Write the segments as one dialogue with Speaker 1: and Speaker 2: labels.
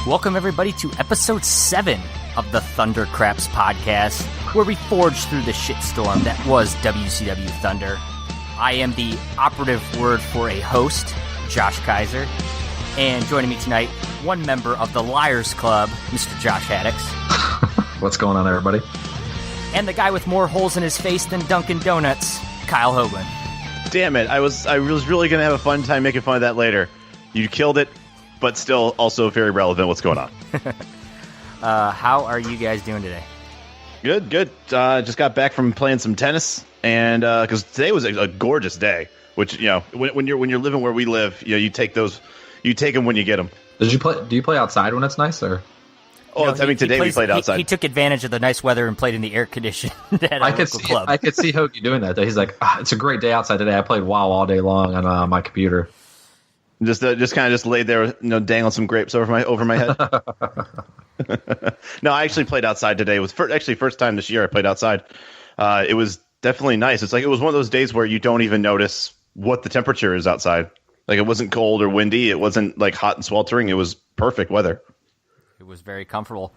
Speaker 1: Welcome, everybody, to episode 7 of the Thundercraps podcast, where we forge through the shitstorm that was WCW Thunder. I am the operative word for a host, Josh Kaiser, and joining me tonight, one member of the Liars Club, Mr. Josh Haddix.
Speaker 2: What's going on, everybody?
Speaker 1: And the guy with more holes in his face than Dunkin' Donuts, Kyle Hoagland.
Speaker 3: Damn it, I was really going to have a fun time making fun of that later. You killed it. But still also very relevant. What's going on?
Speaker 1: How are you guys doing today?
Speaker 3: Good. Just got back from playing some tennis, and because today was a gorgeous day. Which, you know, when you're living where we live, you know, you take them when you get them.
Speaker 2: Do you play outside when it's nice, or?
Speaker 3: Oh, today we played outside.
Speaker 1: He took advantage of the nice weather and played in the air condition at our local club.
Speaker 2: I could see Hoagie doing that. He's like, it's a great day outside today. I played WoW all day long on my computer.
Speaker 3: Just kind of laid there, you know, dangling some grapes over my head. No, I actually played outside today. It was first time this year I played outside. It was definitely nice. It's like it was one of those days where you don't even notice what the temperature is outside. Like it wasn't cold or windy. It wasn't like hot and sweltering. It was perfect weather.
Speaker 1: It was very comfortable,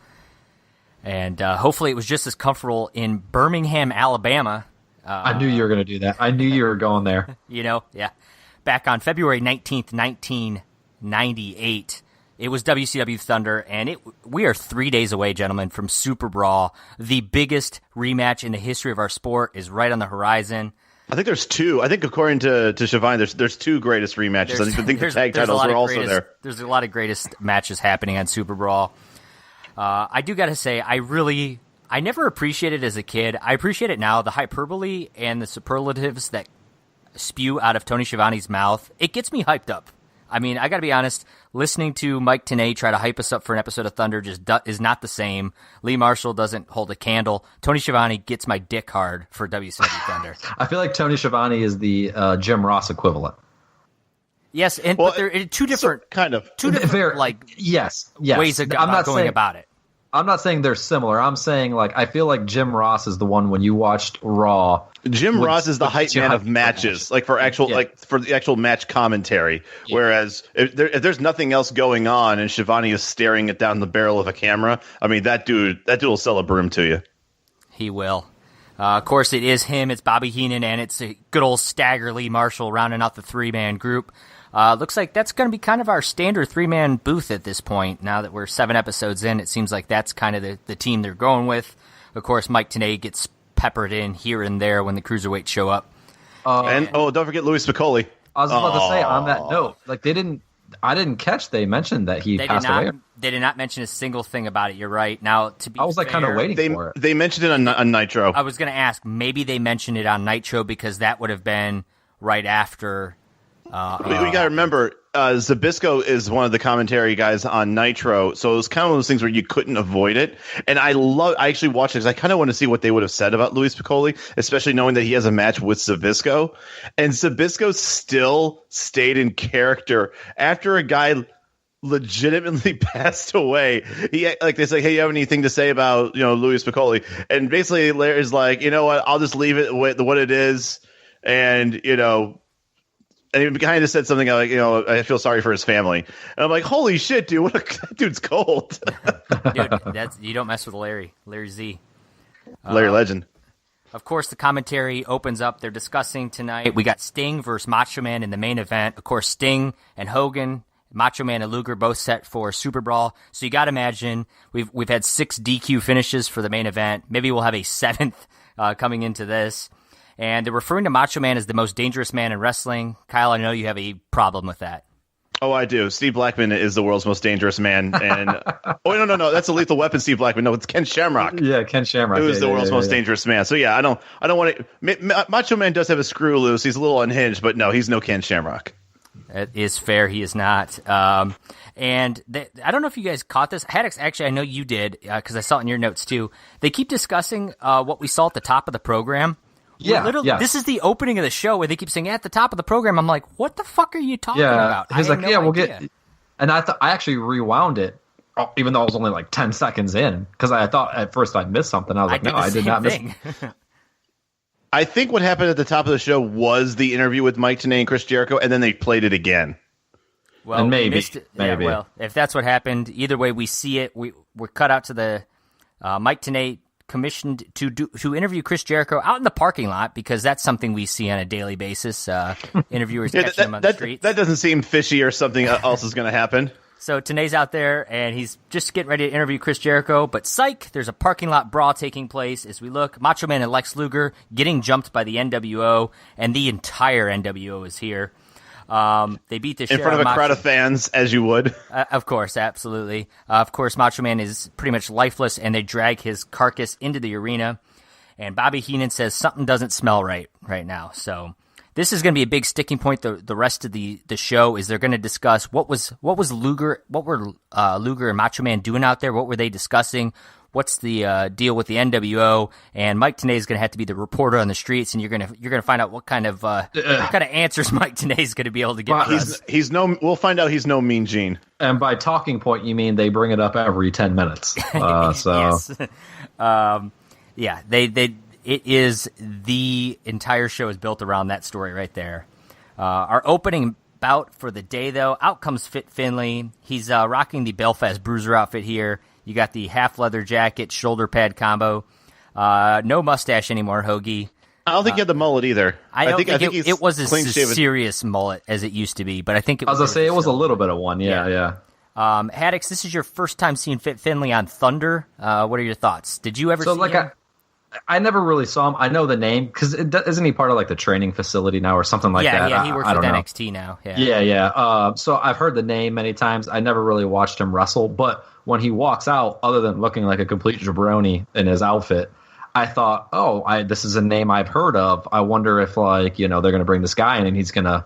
Speaker 1: and hopefully it was just as comfortable in Birmingham, Alabama.
Speaker 2: I knew you were going to do that. I knew you were going there.
Speaker 1: You know, yeah. Back on February 19th, 1998, it was WCW Thunder, and we are 3 days away, gentlemen, from Super Brawl. The biggest rematch in the history of our sport is right on the horizon.
Speaker 3: I think there's two. I think according to Shivani, there's two greatest rematches. I think the tag titles were also there.
Speaker 1: There's a lot of greatest matches happening on Super Brawl. I do got to say, I never appreciated it as a kid. I appreciate it now. The hyperbole and the superlatives that spew out of Tony Schiavone's mouth, it gets me hyped up. I mean, I gotta be honest, listening to Mike Tenay try to hype us up for an episode of Thunder just is not the same. Lee Marshall doesn't hold a candle. Tony Schiavone gets my dick hard for WCW Thunder.
Speaker 2: I feel like Tony Schiavone is the Jim Ross equivalent.
Speaker 1: Yes, but they're two different
Speaker 2: yes,
Speaker 1: ways of going about it.
Speaker 2: I'm not saying they're similar. I'm saying, like, I feel like Jim Ross is the one when you watched Raw.
Speaker 3: Jim Ross is the hype man of matches, like for the actual match commentary. Yeah. Whereas if there's nothing else going on and Schiavone is staring it down the barrel of a camera, I mean that dude will sell a broom to you.
Speaker 1: He will. Of course, it is him. It's Bobby Heenan, and it's a good old Stagger Lee Marshall rounding out the 3-man group. Looks like that's going to be kind of our standard 3-man booth at this point. Now that we're 7 episodes in, it seems like that's kind of the team they're going with. Of course, Mike Tenay gets peppered in here and there when the cruiserweights show up.
Speaker 3: And don't forget Louis Piccoli.
Speaker 2: I was about to say, on that note, like I didn't catch they mentioned that he passed away.
Speaker 1: They did not mention a single thing about it. You're right. Now, to be
Speaker 2: I was like kind of waiting for it.
Speaker 3: They mentioned it on Nitro.
Speaker 1: I was going to ask, maybe they mentioned it on Nitro because that would have been right after.
Speaker 3: We got to remember, Zbyszko is one of the commentary guys on Nitro, so it was kind of one of those things where you couldn't avoid it. And I actually watched it because I kind of want to see what they would have said about Louis Piccoli, especially knowing that he has a match with Zbyszko. And Zbyszko still stayed in character after a guy legitimately passed away. They say, hey, you have anything to say about, you know, Louis Piccoli? And basically Larry's like, you know what, I'll just leave it with what it is. And, you know, and he kind of said something like, you know, I feel sorry for his family. And I'm like, holy shit, dude, that dude's cold.
Speaker 1: Dude, you don't mess with Larry Z.
Speaker 3: Larry Legend.
Speaker 1: Of course, the commentary opens up. They're discussing tonight. We got Sting versus Macho Man in the main event. Of course, Sting and Hogan, Macho Man and Luger both set for Super Brawl. So you got to imagine we've had 6 DQ finishes for the main event. Maybe we'll have a 7th coming into this. And they're referring to Macho Man as the most dangerous man in wrestling. Kyle, I know you have a problem with that.
Speaker 3: Oh, I do. Steve Blackman is the world's most dangerous man. And no, that's a Lethal Weapon. Steve Blackman. No, it's Ken Shamrock.
Speaker 2: Yeah, Ken Shamrock.
Speaker 3: Who is the world's most dangerous man? So yeah, I don't want to. Macho Man does have a screw loose. He's a little unhinged, but no, he's no Ken Shamrock.
Speaker 1: It is fair. He is not. And I don't know if you guys caught this. Haddix, actually, I know you did because I saw it in your notes too. They keep discussing what we saw at the top of the program. This is the opening of the show where they keep saying at the top of the program. I'm like, what the fuck are you talking about?
Speaker 2: He's like, we'll get. And I actually rewound it, even though it was only like 10 seconds in, because I thought at first I missed something. I was like, I did not miss.
Speaker 3: I think what happened at the top of the show was the interview with Mike Tenay and Chris Jericho, and then they played it again.
Speaker 1: Well,
Speaker 2: and maybe.
Speaker 1: Yeah, well, if that's what happened, either way, we see it. We're cut out to the Mike Tenay commissioned to interview Chris Jericho out in the parking lot, because that's something we see on a daily basis. Interviewers catching him on the streets.
Speaker 3: That doesn't seem fishy, or something else is going to happen.
Speaker 1: So Tenay's out there, and he's just getting ready to interview Chris Jericho, but psych, there's a parking lot brawl taking place. As we look, Macho Man and Lex Luger getting jumped by the NWO, and the entire NWO is here. They beat the shit
Speaker 3: in front of a crowd of fans, as you would.
Speaker 1: Of course, absolutely. Of course, Macho Man is pretty much lifeless, and they drag his carcass into the arena. And Bobby Heenan says something doesn't smell right now. So this is going to be a big sticking point. The rest of the show is they're going to discuss what were Luger and Macho Man doing out there? What were they discussing? What's the deal with the NWO? And Mike Tenay is going to have to be the reporter on the streets, and you're going to find out what kind of answers Mike Tenay is going to to get.
Speaker 3: Well, we'll find out he's no Mean Gene.
Speaker 2: And by talking point, you mean they bring it up every 10 minutes. So
Speaker 1: yes. It is the entire show is built around that story right there. Our opening bout for the day, though, out comes Fit Finlay. He's rocking the Belfast Bruiser outfit here. You got the half leather jacket, shoulder pad combo. No mustache anymore, Hoagie.
Speaker 3: I don't think he had the mullet either.
Speaker 1: I think it was as serious mullet as it used to be, but I think it was.
Speaker 2: I was going to say it was a little bit of one, yeah.
Speaker 1: Haddix, this is your first time seeing Fit Finlay on Thunder. What are your thoughts? Did you ever see him?
Speaker 2: I never really saw him. I know the name, because isn't he part of like the training facility now or something like that?
Speaker 1: Yeah, he works with NXT now.
Speaker 2: Yeah. So I've heard the name many times. I never really watched him wrestle, but when he walks out, other than looking like a complete jabroni in his outfit, I thought, this is a name I've heard of. I wonder if they're going to bring this guy in and he's going to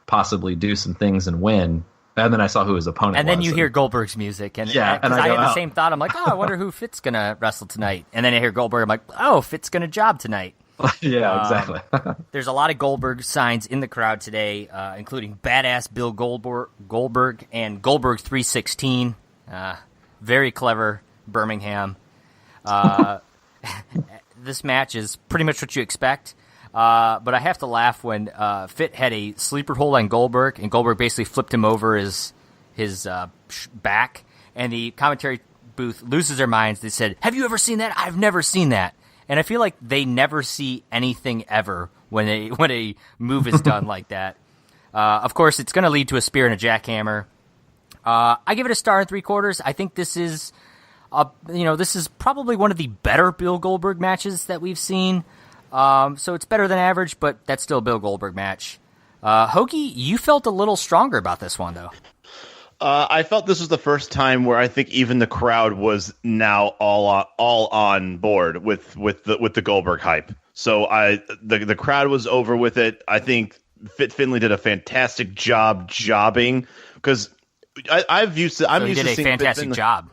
Speaker 2: possibly do some things and win. And then I saw who his opponent was.
Speaker 1: And then you hear Goldberg's music. And I had the same thought. I'm like, I wonder who Fit's going to wrestle tonight. And then I hear Goldberg. I'm like, Fit's going to job tonight.
Speaker 2: Yeah, exactly.
Speaker 1: There's a lot of Goldberg signs in the crowd today, including Badass Bill Goldberg and Goldberg 316. Very clever Birmingham. This match is pretty much what you expect. But I have to laugh when Fit had a sleeper hold on Goldberg, and Goldberg basically flipped him over his back, and the commentary booth loses their minds. They said, "Have you ever seen that? I've never seen that." And I feel like they never see anything ever when a move is done like that. Of course, it's going to lead to a spear and a jackhammer. I give it a star and 3/4. I think this is, this is probably one of the better Bill Goldberg matches that we've seen. So it's better than average, but that's still a Bill Goldberg match. Hoagie, you felt a little stronger about this one, though.
Speaker 3: I felt this was the first time where I think even the crowd was now all on board with the Goldberg hype. So the crowd was over with it. I think Fit Finlay did a fantastic job jobbing, because I'm used to seeing
Speaker 1: a fantastic job.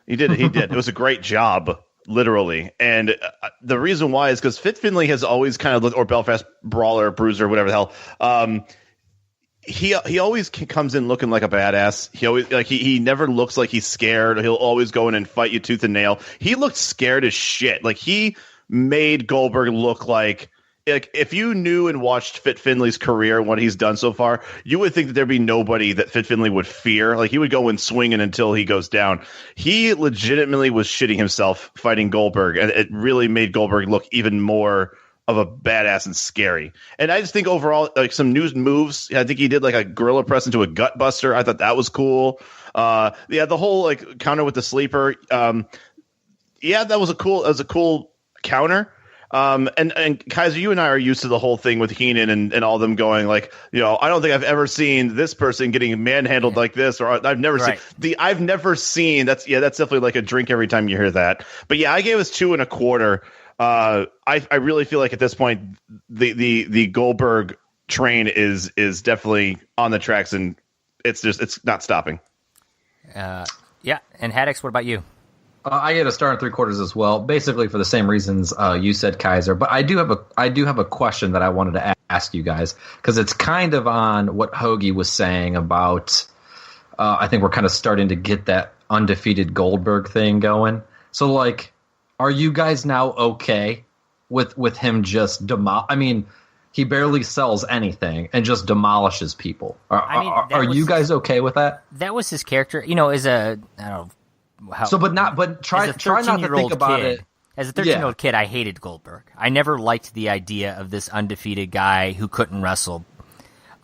Speaker 3: He did. It was a great job. Literally. And the reason why is because Fit Finlay has always kind of looked, or Belfast Brawler, Bruiser, whatever the hell. He always comes in looking like a badass. He always he never looks like he's scared. He'll always go in and fight you tooth and nail. He looked scared as shit. Like, he made Goldberg look like if you knew and watched Fit Finlay's career and what he's done so far, you would think that there'd be nobody that Fit Finlay would fear. Like, he would go in swinging until he goes down. He legitimately was shitting himself fighting Goldberg, and it really made Goldberg look even more of a badass and scary. And I just think overall, like, some new moves. I think he did like a gorilla press into a gut buster. I thought that was cool. The whole like counter with the sleeper. That was a cool counter. And Kaiser, you and I are used to the whole thing with Heenan and all them going like, I don't think I've ever seen this person getting manhandled like this, or I've never seen that's definitely like a drink every time you hear that. But yeah, I gave us 2.25. I really feel like at this point the Goldberg train is definitely on the tracks, and it's not stopping.
Speaker 1: And Haddix, what about you?
Speaker 2: I get a star and 3/4 as well, basically for the same reasons you said, Kaiser. But I do have a question that I wanted to ask you guys, because it's kind of on what Hoagie was saying about. I think we're kind of starting to get that undefeated Goldberg thing going. So, like, are you guys now okay with him just I mean, he barely sells anything and just demolishes people. Are you guys okay with that?
Speaker 1: That was his character, as a I don't know. How,
Speaker 2: but try not to think about it.
Speaker 1: As a 13-year-old kid, I hated Goldberg. I never liked the idea of this undefeated guy who couldn't wrestle.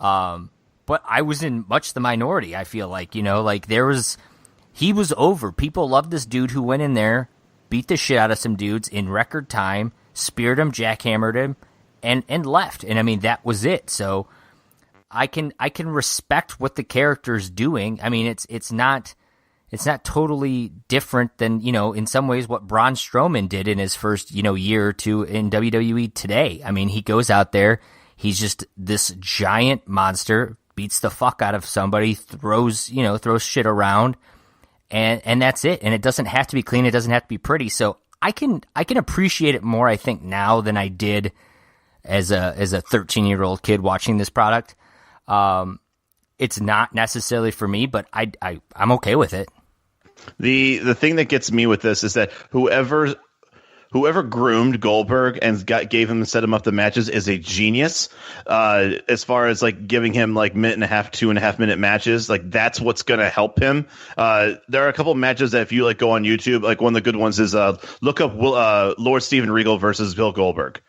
Speaker 1: But I was in much the minority, I feel like, he was over. People loved this dude who went in there, beat the shit out of some dudes in record time, speared him, jackhammered him, and left. And I mean, that was it. So I can respect what the character's doing. I mean, it's not totally different than, in some ways what Braun Strowman did in his first, year or two in WWE today. I mean, he goes out there, he's just this giant monster, beats the fuck out of somebody, throws shit around, and that's it. And it doesn't have to be clean, it doesn't have to be pretty. So I can appreciate it more, I think, now than I did as a 13-year-old kid watching this product. It's not necessarily for me, but I'm okay with it.
Speaker 3: The thing that gets me with this is that whoever groomed Goldberg and gave him and set him up the matches is a genius. As far as like giving him like 2.5 minute matches, like that's what's going to help him. There are a couple of matches that if you like go on YouTube, like one of the good ones is look up Lord Steven Regal versus Bill Goldberg.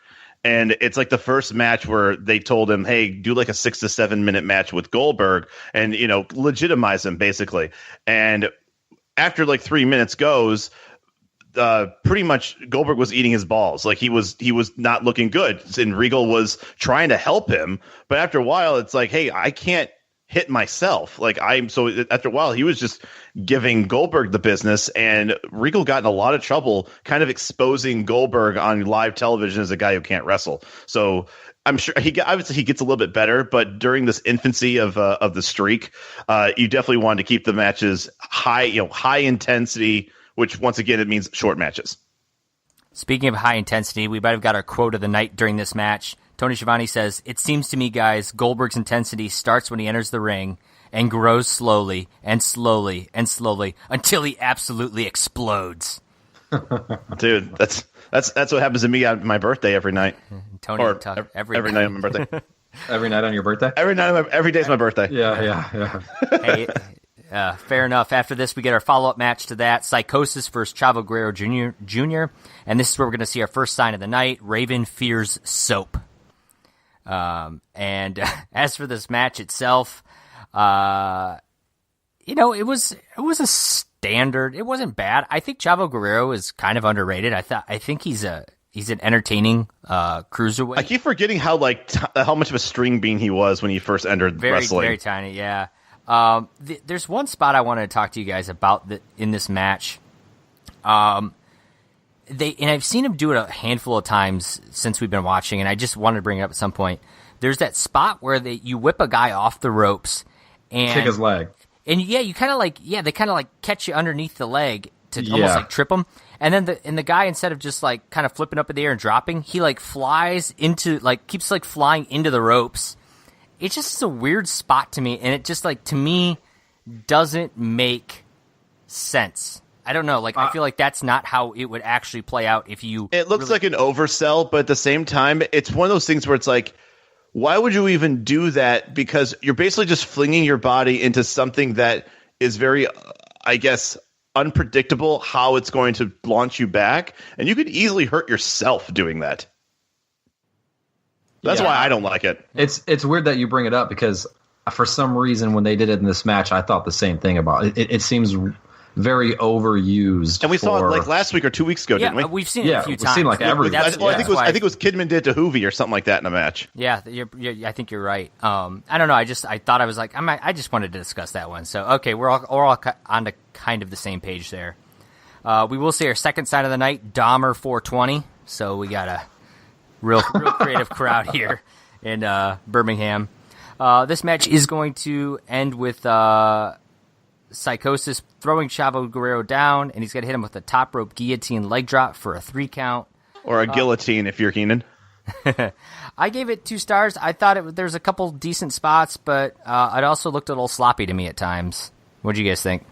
Speaker 3: And it's like the first match where they told him, hey, do like a 6 to 7 minute match with Goldberg and, legitimize him basically. And after like 3 minutes goes, pretty much Goldberg was eating his balls. Like he was not looking good. And Regal was trying to help him. But after a while, it's like, hey, I can't hit myself. So after a while, he was just giving Goldberg the business, and Regal got in a lot of trouble kind of exposing Goldberg on live television as a guy who can't wrestle. So I'm sure obviously he gets a little bit better, but during this infancy of the streak, you definitely wanted to keep the matches high intensity, which once again, it means short matches.
Speaker 1: Speaking of high intensity, we might have got our quote of the night during this match. Tony Schiavone says, "It seems to me, guys, Goldberg's intensity starts when he enters the ring and grows slowly and slowly and slowly until he absolutely explodes."
Speaker 3: Dude, that's what happens to me on my birthday every night.
Speaker 1: Tony,
Speaker 3: every night on my birthday.
Speaker 2: Every night on your birthday?
Speaker 3: Every day's my birthday.
Speaker 2: Yeah.
Speaker 1: Hey, fair enough. After this, we get our follow-up match to that. Psychosis versus Chavo Guerrero Jr. And this is where we're going to see our first sign of the night. Raven fears soap. And as for this match itself, it was a standard. It wasn't bad. I think Chavo Guerrero is kind of underrated. I think he's an entertaining cruiserweight.
Speaker 3: I keep forgetting how much of a string bean he was when he first entered wrestling.
Speaker 1: Very tiny, yeah. There's one spot I wanted to talk to you guys about in this match. And I've seen him do it a handful of times since we've been watching, and I just wanted to bring it up at some point. There's that spot where you whip a guy off the ropes and
Speaker 2: kick his leg.
Speaker 1: And they kind of catch you underneath the leg to almost like trip him. And then the guy, instead of just like kind of flipping up in the air and dropping, he like flies into keeps flying into the ropes. It's just a weird spot to me, and it just to me doesn't make sense. I don't know. I feel like that's not how it would actually play out if you.
Speaker 3: It looks like an oversell, but at the same time, it's one of those things where it's like, why would you even do that? Because you're basically just flinging your body into something that is very, I guess, unpredictable how it's going to launch you back, and you could easily hurt yourself doing that. That's why I don't like it.
Speaker 2: It's weird that you bring it up, because for some reason when they did it in this match, I thought the same thing about it. It seems very overused.
Speaker 3: And we saw it last week or 2 weeks ago, didn't we?
Speaker 1: We've seen it a few times.
Speaker 2: We've seen every.
Speaker 3: I think it was Kidman did to Hoovy or something like that in a match.
Speaker 1: Yeah, I think you're right. I don't know. I thought I was I just wanted to discuss that one. So okay, we're all on the kind of the same page there. We will see our second sign of the night, Dahmer 420. So we got a real creative crowd here in Birmingham. This match is going to end with Psychosis throwing Chavo Guerrero down, and he's going to hit him with a top rope guillotine leg drop for a 3 count.
Speaker 3: Or a guillotine if you're Keenan.
Speaker 1: I gave it 2 stars. I thought there's a couple decent spots, but it also looked a little sloppy to me at times. What do you guys think?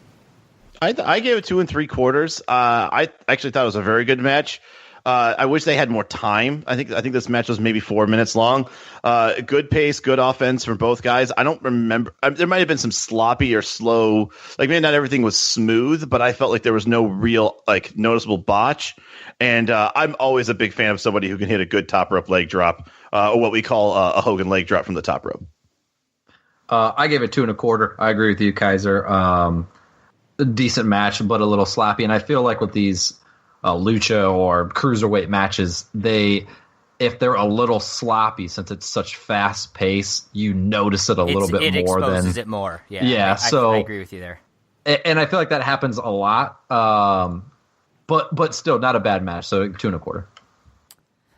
Speaker 3: I gave it 2 3/4. I actually thought it was a very good match. I wish they had more time. I think this match was maybe 4 minutes long. Good pace, good offense from both guys. I don't remember. There might have been some sloppy or slow. Like maybe not everything was smooth, but I felt like there was no real like noticeable botch. And I'm always a big fan of somebody who can hit a good top rope leg drop, or what we call a Hogan leg drop from the top rope.
Speaker 2: I gave it 2 1/4. I agree with you, Kaiser. A decent match, but a little sloppy. And I feel like with these lucha or cruiserweight matches, if they're a little sloppy, since it's such fast pace, you notice it a little bit more. It exposes
Speaker 1: it more. Yeah,
Speaker 2: yeah.
Speaker 1: I agree with you there.
Speaker 2: And I feel like that happens a lot. But still not a bad match. So 2 1/4.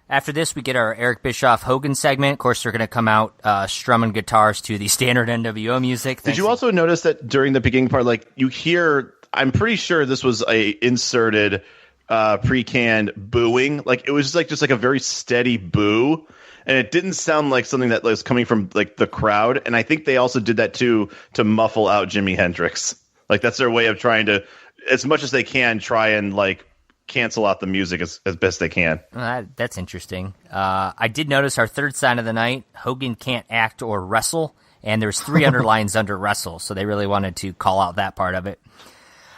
Speaker 1: After this, we get our Eric Bischoff Hogan segment. Of course, they're going to come out strumming guitars to the standard NWO music.
Speaker 3: Did you also notice that during the beginning part, like you hear, I'm pretty sure this was a inserted pre-canned booing. Like it was just like a very steady boo, and it didn't sound like something that was coming from like the crowd. And I think they also did that too to muffle out Jimi Hendrix. Like that's their way of trying to, as much as they can, try and like cancel out the music as best they can.
Speaker 1: That's interesting. I did notice our third sign of the night, Hogan can't act or wrestle, and there's 3 underlines under wrestle, so they really wanted to call out that part of it.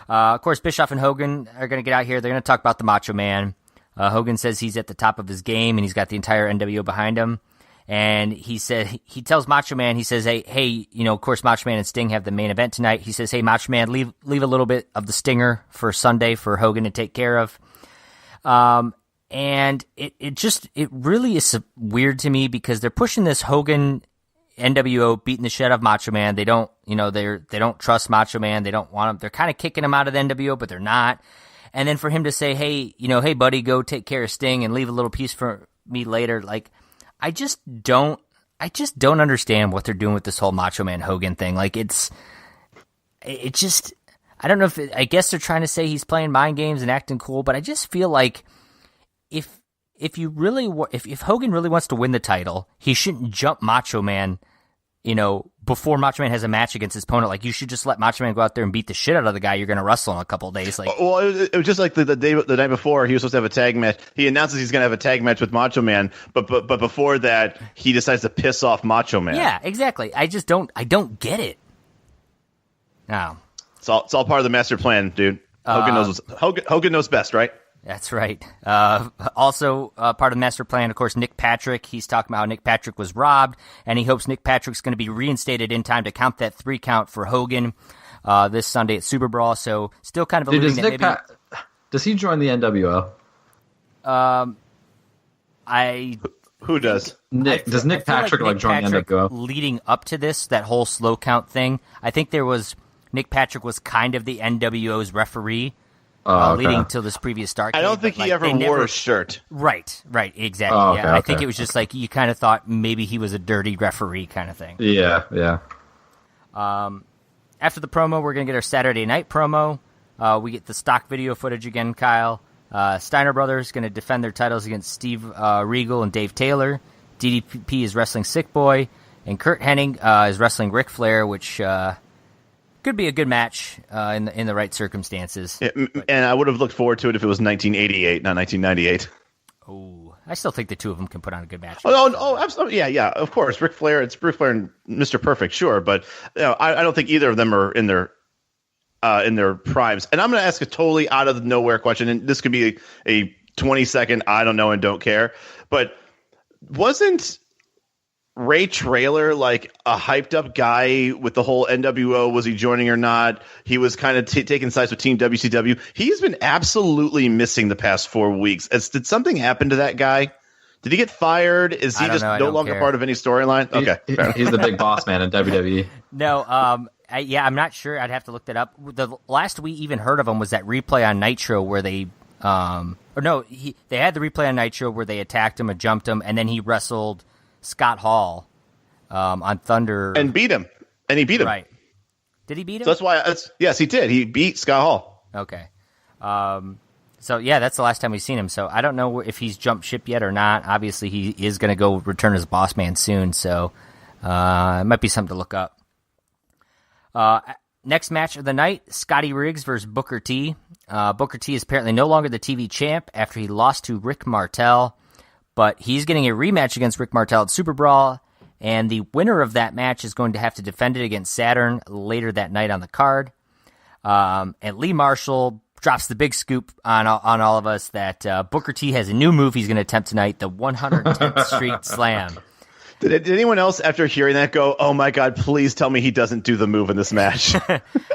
Speaker 1: Of course, Bischoff and Hogan are going to get out here. They're going to talk about the Macho Man. Hogan says he's at the top of his game, and he's got the entire NWO behind him. And he tells Macho Man, he says, hey, of course, Macho Man and Sting have the main event tonight. He says, hey, Macho Man, leave a little bit of the stinger for Sunday for Hogan to take care of. And it really is weird to me because they're pushing this Hogan NWO beating the shit out of Macho Man. They don't, they don't trust Macho Man. They don't want him. They're kind of kicking him out of the NWO, but they're not. And then for him to say, hey, hey, buddy, go take care of Sting and leave a little piece for me later. Like, I just don't understand what they're doing with this whole Macho Man Hogan thing. Like I don't know I guess they're trying to say he's playing mind games and acting cool, but I just feel like if Hogan really wants to win the title, he shouldn't jump Macho Man, before Macho Man has a match against his opponent. Like, you should just let Macho Man go out there and beat the shit out of the guy you're going to wrestle in a couple of days. Like,
Speaker 3: well, it was just like the night before he was supposed to have a tag match. He announces he's going to have a tag match with Macho Man, but before that, he decides to piss off Macho Man.
Speaker 1: Yeah, exactly. I don't get it. No.
Speaker 3: It's all part of the master plan, dude. Hogan knows best, right?
Speaker 1: That's right. Also, part of the master plan, of course, Nick Patrick. He's talking about how Nick Patrick was robbed, and he hopes Nick Patrick's going to be reinstated in time to count that 3 count for Hogan this Sunday at Super Brawl. So, still kind of alluding that maybe...
Speaker 2: does he join the NWO?
Speaker 3: Who does?
Speaker 2: Does Nick Patrick join the NWO?
Speaker 1: Leading up to this, that whole slow count thing, I think Nick Patrick was kind of the NWO's referee. Leading to this previous Starrcade.
Speaker 3: I don't think he ever wore a shirt.
Speaker 1: Right, exactly. I think it was just like you kind of thought maybe he was a dirty referee kind of thing.
Speaker 2: Yeah.
Speaker 1: After the promo, we're going to get our Saturday night promo. We get the stock video footage again, Kyle. Steiner Brothers going to defend their titles against Steve Regal and Dave Taylor. DDP is wrestling Sick Boy. And Kurt Hennig is wrestling Ric Flair, which... could be a good match in the right circumstances.
Speaker 3: And I would have looked forward to it if it was 1988, not 1998.
Speaker 1: Oh, I still think the two of them can put on a good match.
Speaker 3: Oh, absolutely. Yeah, of course. Ric Flair, it's Ric Flair and Mr. Perfect, sure. But I don't think either of them are in their primes. And I'm going to ask a totally out of nowhere question, and this could be a 20-second I don't know and don't care. But wasn't Ray Traylor like a hyped up guy with the whole NWO? Was he joining or not? He was kind of taking sides with Team WCW. He's been absolutely missing the past 4 weeks. Did something happen to that guy? Did he get fired? Is he just no longer part of any storyline? Okay.
Speaker 2: He's the big boss man in WWE.
Speaker 1: No, I'm not sure. I'd have to look that up. The last we even heard of him was that replay on Nitro where they they had the replay on Nitro where they attacked him and jumped him, and then he wrestled Scott Hall on Thunder
Speaker 3: and beat him. And he beat him.
Speaker 1: Right. Did he beat him?
Speaker 3: So that's why. Yes, he did. He beat Scott Hall.
Speaker 1: Okay. So, yeah, that's the last time we've seen him. So I don't know if he's jumped ship yet or not. Obviously, he is going to go return as boss man soon, so it might be something to look up. Next match of the night, Scotty Riggs versus Booker T. Booker T is apparently no longer the TV champ after he lost to Rick Martel, but he's getting a rematch against Rick Martel at Super Brawl, and the winner of that match is going to have to defend it against Saturn later that night on the card. And Lee Marshall drops the big scoop on all of us that Booker T has a new move he's going to attempt tonight, the 110th Street Slam.
Speaker 3: Did anyone else, after hearing that, go, "Oh my God, please tell me he doesn't do the move in this match"?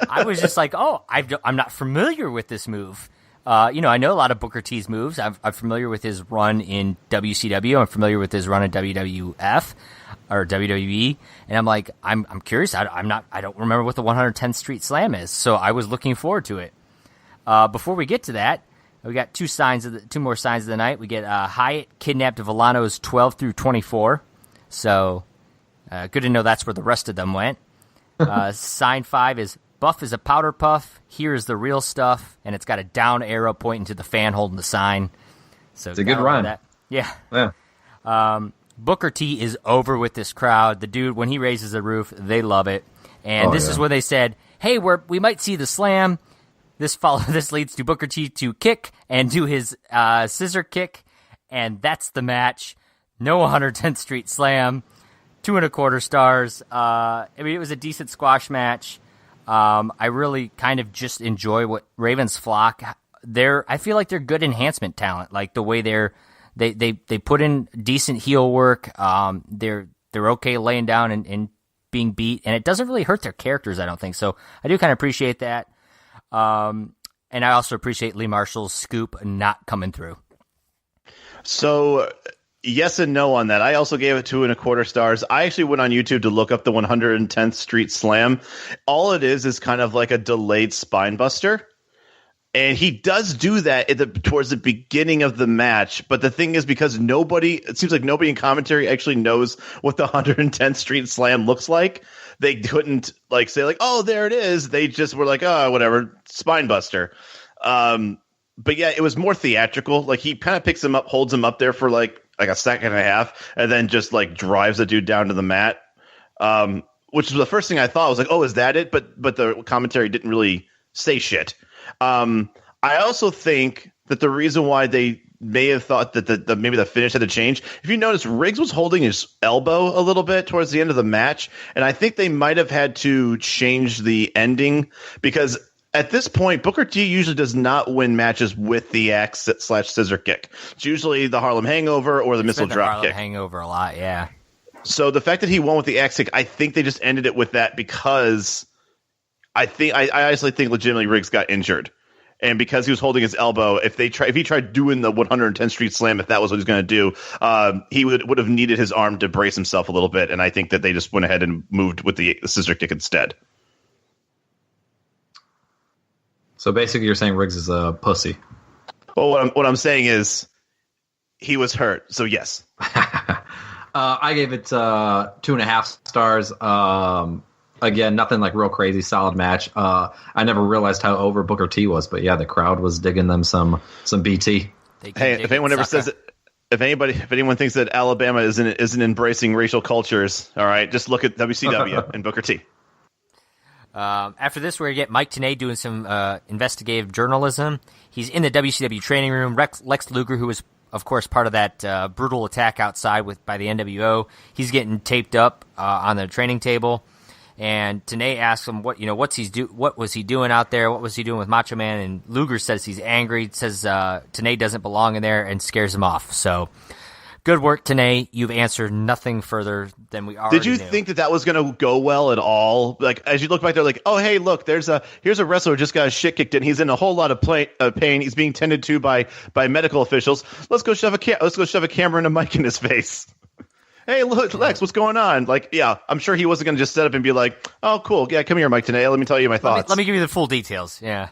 Speaker 1: I was just like, I'm not familiar with this move. I know a lot of Booker T's moves. I'm familiar with his run in WCW. I'm familiar with his run in WWF or WWE, and I'm like, I'm curious. I don't remember what the 110th Street Slam is, so I was looking forward to it. Before we get to that, we got two more signs of the night. We get Hyatt kidnapped Villano's 12 through 24. So, good to know that's where the rest of them went. Sign 5 is Buff is a powder puff. Here is the real stuff, and it's got a down arrow pointing to the fan holding the sign. So
Speaker 2: it's a good run.
Speaker 1: That. Yeah. Booker T is over with this crowd. The dude, when he raises the roof, they love it. And this is where they said, "Hey, we might see the slam." This leads to Booker T to kick and do his scissor kick, and that's the match. No 110th Street Slam, 2.25 stars. It was a decent squash match. I really kind of just enjoy what Raven's Flock. I feel like they're good enhancement talent. Like the way they put in decent heel work. They're okay laying down and being beat, and it doesn't really hurt their characters, I don't think. So I do kind of appreciate that. And I also appreciate Lee Marshall's scoop not coming through.
Speaker 3: So yes and no on that. I also gave it 2.25 stars. I actually went on YouTube to look up the 110th Street Slam. All it is kind of like a delayed spine buster. And he does do that towards the beginning of the match. But the thing is, because it seems like nobody in commentary actually knows what the 110th Street Slam looks like. They couldn't say "Oh, there it is." They just were like, "Oh, whatever, spine buster." But yeah, it was more theatrical. Like he kind of picks him up, holds him up there for like a second and a half, and then just drives the dude down to the mat. Which was the first thing I thought. I was like, "Oh, is that it?" But the commentary didn't really say shit. I also think that the reason why they may have thought that maybe the finish had to change. If you notice, Riggs was holding his elbow a little bit towards the end of the match, and I think they might have had to change the ending because at this point, Booker T usually does not win matches with the axe / scissor kick. It's usually the Harlem Hangover or the missile drop kick.
Speaker 1: Hangover a lot, yeah.
Speaker 3: So the fact that he won with the axe kick, I think they just ended it with that because I honestly think legitimately Riggs got injured. And because he was holding his elbow, if he tried doing the 110th Street Slam, if that was what he was going to do, he would have needed his arm to brace himself a little bit. And I think that they just went ahead and moved with the scissor kick instead.
Speaker 2: So basically, you're saying Riggs is a pussy.
Speaker 3: Well, what I'm saying is he was hurt. So yes,
Speaker 2: I gave it 2.5 stars. Again, nothing like real crazy, solid match. I never realized how over Booker T was, but yeah, the crowd was digging them some BT.
Speaker 3: Hey, if anyone ever says it, if anyone thinks that Alabama isn't embracing racial cultures, all right, just look at WCW and Booker T.
Speaker 1: After this, we're going to get Mike Tenay doing some investigative journalism. He's in the WCW training room. Lex Luger, who was, of course, part of that brutal attack outside by the NWO, he's getting taped up on the training table. And Tenay asks him what was he doing out there? What was he doing with Macho Man? And Luger says he's angry. Says Tenay doesn't belong in there and scares him off. So good work, Tenay. You've answered nothing further than we already
Speaker 3: Did you
Speaker 1: knew.
Speaker 3: think that was going to go well at all? Like as you look back there, like, oh hey, look, here's a wrestler who just got his shit kicked in. He's in a whole lot of pain. He's being tended to by medical officials. Let's go shove a camera and a mic in his face. Hey, look, Lex, what's going on? Like, yeah, I'm sure he wasn't going to just set up and be like, oh, cool. Yeah, come here, Mike Tenay. Let me tell you my thoughts.
Speaker 1: Let me give you the full details. Yeah.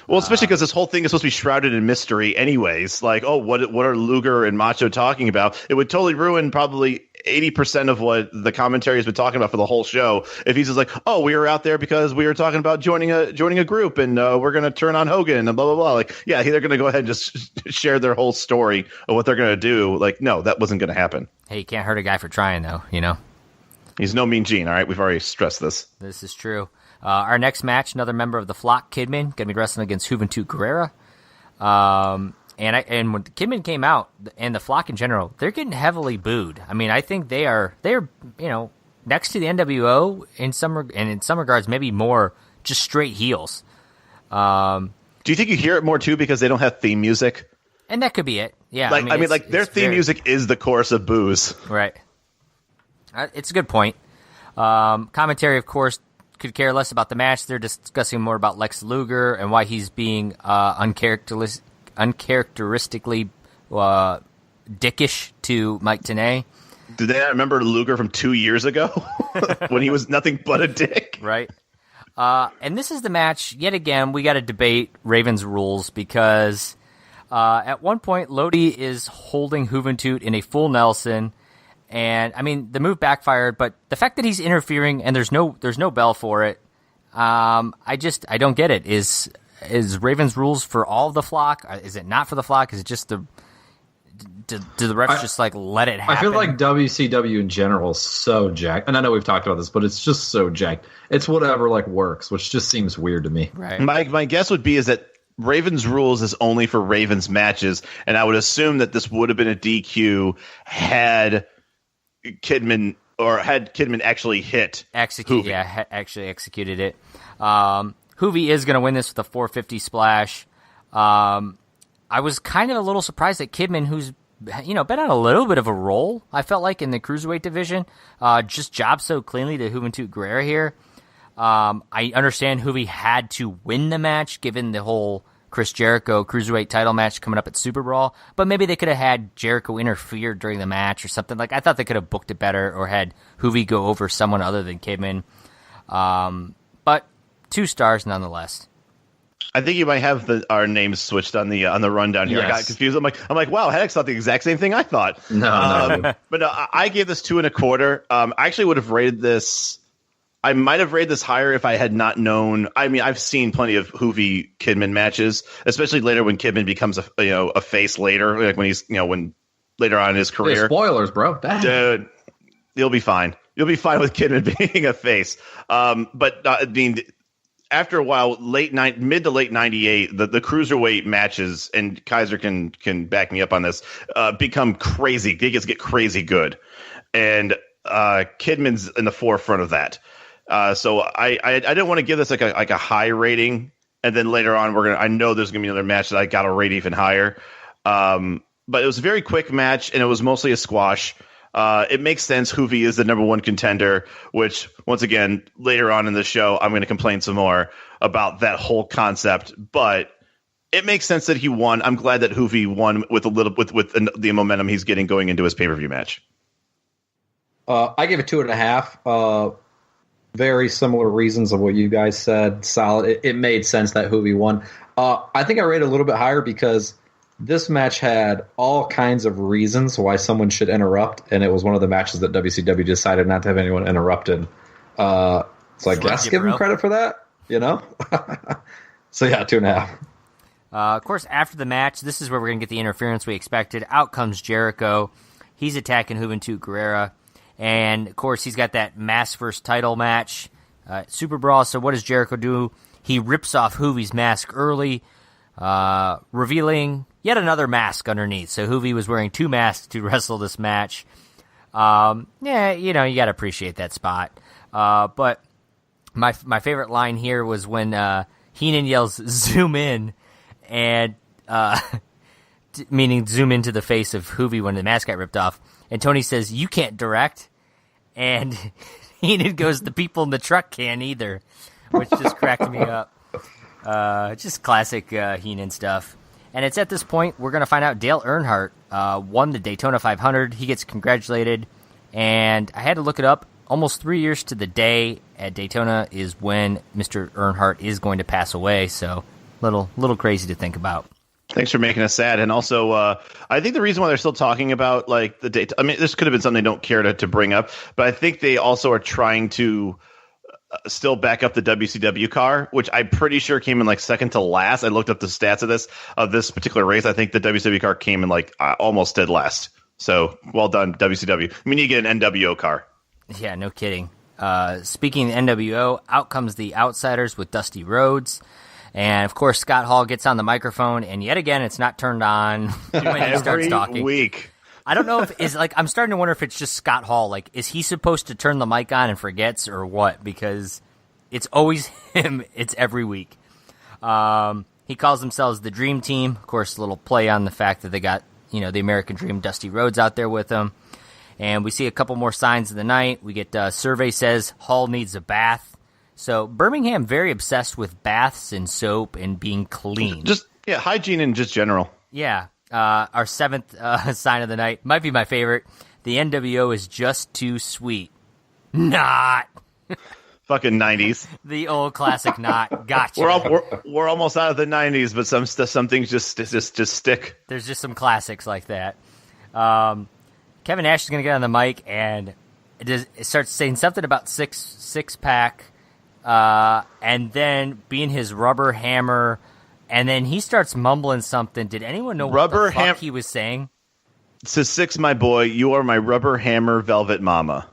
Speaker 3: Well, especially because this whole thing is supposed to be shrouded in mystery anyways. Like, oh, what are Luger and Macho talking about? It would totally ruin probably 80% of what the commentary has been talking about for the whole show. If he's just like, oh, we were out there because we were talking about joining a group and we're going to turn on Hogan and blah, blah, blah. Like, yeah, they're going to go ahead and just share their whole story of what they're going to do. Like, no, that wasn't going to happen.
Speaker 1: Hey, you can't hurt a guy for trying, though,
Speaker 3: He's no Mean Gene, all right? We've already stressed this.
Speaker 1: This is true. Our next match, another member of the Flock, Kidman, going to be wrestling against Juventud Guerrera. And when Kidman came out, and the Flock in general, they're getting heavily booed. I mean, I think they're next to the NWO in some regards, maybe more just straight heels.
Speaker 3: Do you think you hear it more too because they don't have theme music?
Speaker 1: And that could be it. Yeah,
Speaker 3: their theme music is the chorus of boos.
Speaker 1: Right. It's a good point. Commentary, of course, could care less about the match. They're discussing more about Lex Luger and why he's being uncharacteristically dickish to Mike Tenay.
Speaker 3: Do they not remember Luger from 2 years ago when he was nothing but a dick?
Speaker 1: Right. And this is the match, yet again, we got to debate Raven's rules because at one point, Lodi is holding Juventud in a full Nelson. And I mean, the move backfired, but the fact that he's interfering and there's no bell for it, I don't get it. Is Raven's rules for all of the Flock? Is it not for the Flock? Is it just do the refs just like let it happen?
Speaker 2: I feel like WCW in general is so jacked, and I know we've talked about this, but it's just so jacked. It's whatever like works, which just seems weird to me.
Speaker 1: Right.
Speaker 3: My guess would be is that Raven's rules is only for Raven's matches, and I would assume that this would have been a DQ had Kidman actually actually executed it.
Speaker 1: Hoovy is going to win this with a 450 splash. I was kind of a little surprised that Kidman, who's been on a little bit of a roll, I felt like in the cruiserweight division, just jobbed so cleanly to Juventud Guerrera here. I understand Hoovy had to win the match given the whole Chris Jericho cruiserweight title match coming up at Super Brawl, but maybe they could have had Jericho interfere during the match or something. Like I thought they could have booked it better or had Hoovy go over someone other than Kidman. But 2 stars nonetheless.
Speaker 3: I think you might have our names switched on the rundown here. Yes. I got confused. I'm like, wow, Hedgex thought the exact same thing I thought.
Speaker 2: No.
Speaker 3: But no, I gave this 2 1/4. I actually would have rated this. I might have rated this higher if I had not known. I mean, I've seen plenty of Hoovy Kidman matches, especially later when Kidman becomes a face later, like when he's when later on in his career.
Speaker 2: Hey, spoilers, bro.
Speaker 3: Dude, you'll be fine. You'll be fine with Kidman being a face. But I mean, after a while, mid to late '98, the cruiserweight matches, and Kaiser can back me up on this, become crazy. They get crazy good, and Kidman's in the forefront of that. So I didn't want to give this like a high rating, and then later on I know there's gonna be another match that I got to rate even higher. But it was a very quick match, and it was mostly a squash. It makes sense. Hoovy is the number 1 contender, which once again later on in the show I'm going to complain some more about that whole concept. But it makes sense that he won. I'm glad that Hoovy won with the momentum he's getting going into his pay-per-view match.
Speaker 2: I gave it 2.5. Very similar reasons of what you guys said. Solid. It made sense that Hoovy won. I think I rated a little bit higher because this match had all kinds of reasons why someone should interrupt, and it was one of the matches that WCW decided not to have anyone interrupted. So I guess give him credit for that, So yeah, 2.5.
Speaker 1: Of course, after the match, this is where we're going to get the interference we expected. Out comes Jericho. He's attacking Juventud Guerrera. And, of course, he's got that mask versus title match, Super Brawl. So what does Jericho do? He rips off Hoovy's mask early, revealing yet another mask underneath. So Hoovy was wearing 2 masks to wrestle this match. You got to appreciate that spot. But my favorite line here was when Heenan yells, "Zoom in," and meaning zoom into the face of Hoovy when the mask got ripped off. And Tony says, "You can't direct." And Heenan goes, "The people in the truck can't either," which just cracked me up. Just classic Heenan stuff. And it's at this point we're going to find out Dale Earnhardt won the Daytona 500. He gets congratulated. And I had to look it up. Almost 3 years to the day at Daytona is when Mr. Earnhardt is going to pass away. So little crazy to think about.
Speaker 3: Thanks for making us sad. And also, I think the reason why they're still talking about like the date, I mean, this could have been something they don't care to bring up, but I think they also are trying to still back up the WCW car, which I'm pretty sure came in like second to last. I looked up the stats of this particular race. I think the WCW car came in like almost dead last. So well done, WCW. I mean, you get an NWO car.
Speaker 1: Yeah, no kidding. Speaking of NWO, out comes the Outsiders with Dusty Rhodes. And, of course, Scott Hall gets on the microphone, and yet again, it's not turned on when he starts talking.
Speaker 3: Every week.
Speaker 1: I don't know if I'm starting to wonder if it's just Scott Hall. Like, is he supposed to turn the mic on and forgets or what? Because it's always him. It's every week. He calls themselves the Dream Team. Of course, a little play on the fact that they got, the American Dream, Dusty Rhodes out there with them. And we see a couple more signs of the night. We get survey says Hall needs a bath. So Birmingham very obsessed with baths and soap and being clean.
Speaker 3: Just hygiene in just general.
Speaker 1: Yeah. Our seventh sign of the night might be my favorite. The NWO is just too sweet. Not.
Speaker 3: Fucking 90s.
Speaker 1: The old classic not. Gotcha.
Speaker 3: We're almost out of the 90s, but some things just stick.
Speaker 1: There's just some classics like that. Kevin Nash is going to get on the mic and it starts saying something about six pack. And then being his rubber hammer, and then he starts mumbling something. Did anyone know what the fuck he was saying?
Speaker 3: To Six, my boy, you are my rubber hammer velvet mama.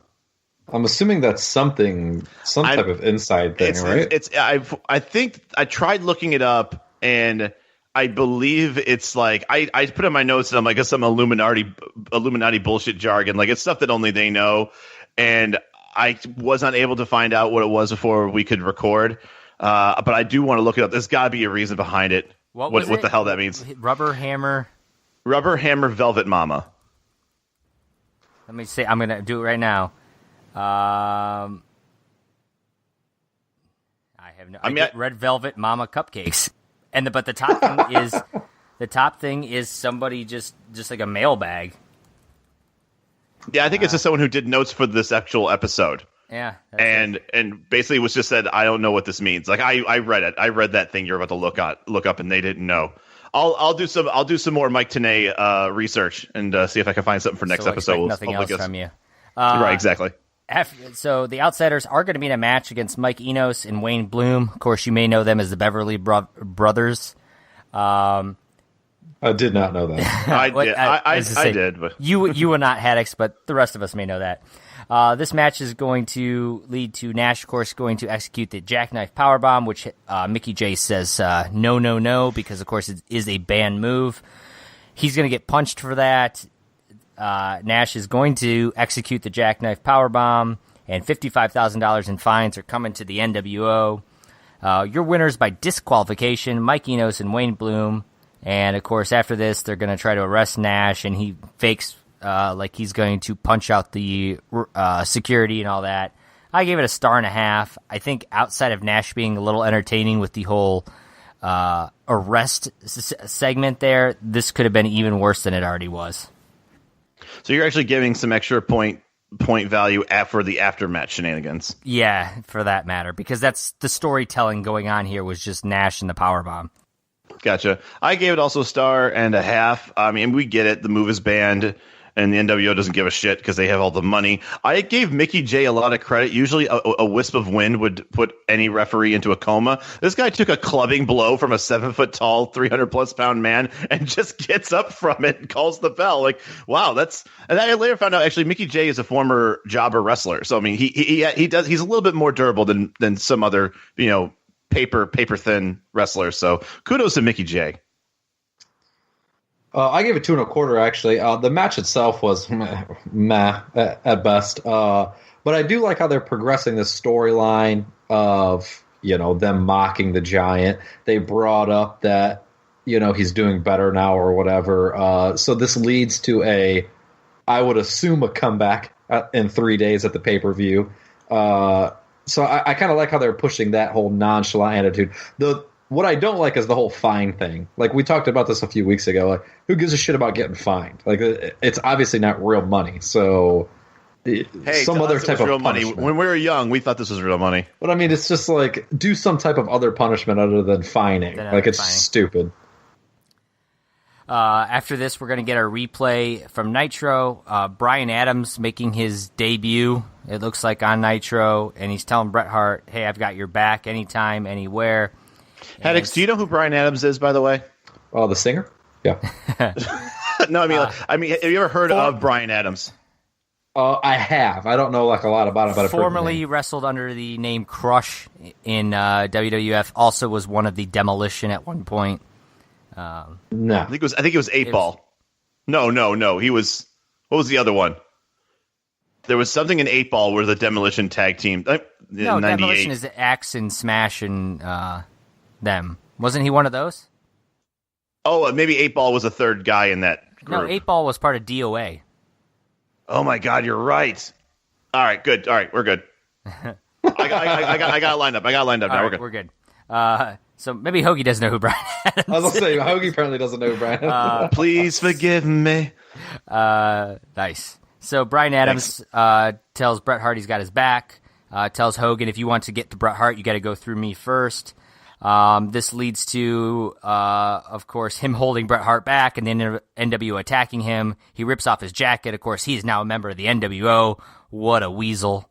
Speaker 2: I'm assuming that's some type of inside thing, right?
Speaker 3: I think I tried looking it up, and I believe it's like I put in my notes and I'm like, it's some Illuminati bullshit jargon, like it's stuff that only they know, and I was not able to find out what it was before we could record, but I do want to look it up. There's got to be a reason behind it. What the hell that means?
Speaker 1: Rubber hammer,
Speaker 3: velvet mama.
Speaker 1: Let me see. I'm gonna do it right now. I have no. I get red velvet mama cupcakes, but the top thing is somebody just like a mailbag.
Speaker 3: Yeah, I think it's just someone who did notes for this actual episode.
Speaker 1: Yeah,
Speaker 3: and basically was just said, I don't know what this means. Like I read it. I read that thing you're about to look up, and they didn't know. I'll do some more Mike Tenay research and see if I can find something for next episode.
Speaker 1: Nothing else from you,
Speaker 3: right? Exactly.
Speaker 1: So the Outsiders are going to be in a match against Mike Enos and Wayne Bloom. Of course, you may know them as the Beverly Brothers.
Speaker 2: I did not know that.
Speaker 3: I did, but
Speaker 1: you were not Haddix, but the rest of us may know that. This match is going to lead to Nash, of course, going to execute the jackknife powerbomb, which Mickey J says no, because of course it is a banned move. He's going to get punched for that. Nash is going to execute the jackknife powerbomb, and $55,000 in fines are coming to the NWO. Your winners by disqualification, Mike Enos and Wayne Bloom. And, of course, after this, they're going to try to arrest Nash, and he fakes like he's going to punch out the security and all that. I gave it a 1.5 stars. I think outside of Nash being a little entertaining with the whole arrest segment there, this could have been even worse than it already was.
Speaker 3: So you're actually giving some extra point value for the aftermatch shenanigans.
Speaker 1: Yeah, for that matter, because that's the storytelling going on here was just Nash and the powerbomb.
Speaker 3: Gotcha. I gave it also 1.5 stars. I mean, we get it. The move is banned, and the NWO doesn't give a shit because they have all the money. I gave Mickey J a lot of credit. Usually a wisp of wind would put any referee into a coma. This guy took a clubbing blow from a 7-foot-tall, 300-plus pound man and just gets up from it and calls the bell. Like, wow, and I later found out, actually, Mickey J is a former jobber wrestler. So, I mean, he's a little bit more durable than some other, paper thin wrestlers. So kudos to Mickey J.
Speaker 2: I gave it 2.25 actually. The match itself was meh at best. But I do like how they're progressing this storyline of, them mocking the Giant. They brought up that, he's doing better now or whatever. So this leads to I would assume a comeback in 3 days at the pay-per-view. So I kind of like how they're pushing that whole nonchalant attitude. What I don't like is the whole fine thing. Like, we talked about this a few weeks ago. Like, who gives a shit about getting fined? Like, it's obviously not real money. So, some other type of
Speaker 3: real
Speaker 2: punishment.
Speaker 3: money. When we were young, we thought this was real money.
Speaker 2: But I mean, it's just like, do some type of other punishment other than fining. Like, it's stupid.
Speaker 1: After this, we're going to get our replay from Nitro. Bryan Adams making his debut, it looks like, on Nitro, and he's telling Bret Hart, hey, I've got your back anytime, anywhere.
Speaker 3: Haddix, do you know who Bryan Adams is, by the way?
Speaker 2: Oh, the singer? Yeah.
Speaker 3: No, I mean, have you ever heard of Bryan Adams?
Speaker 2: I have. I don't know a lot about it. But
Speaker 1: formerly wrestled under the name Crush in WWF. Also was one of the Demolition at one point.
Speaker 2: No,
Speaker 3: I think it was 8 Ball. No. He was. What was the other one? There was something in 8 Ball where the Demolition tag team.
Speaker 1: No, 98. Demolition is Axe and Smash and them. Wasn't he one of those?
Speaker 3: Oh, maybe 8 Ball was a third guy in that group.
Speaker 1: No, 8 Ball was part of DOA.
Speaker 3: Oh my God, you're right. All right, good. All right, we're good. I got lined up. Now
Speaker 1: right,
Speaker 3: we're good.
Speaker 1: We're good. So maybe Hoagie doesn't know who Bryan Adams is.
Speaker 2: I was going to say, Hoagie apparently doesn't know who Bryan Adams is.
Speaker 3: Please forgive me.
Speaker 1: Nice. So Bryan Adams tells Bret Hart he's got his back. Tells Hogan, if you want to get to Bret Hart, you got to go through me first. This leads to, of course, him holding Bret Hart back and then NWO attacking him. He rips off his jacket. Of course, he's now a member of the NWO. What a weasel.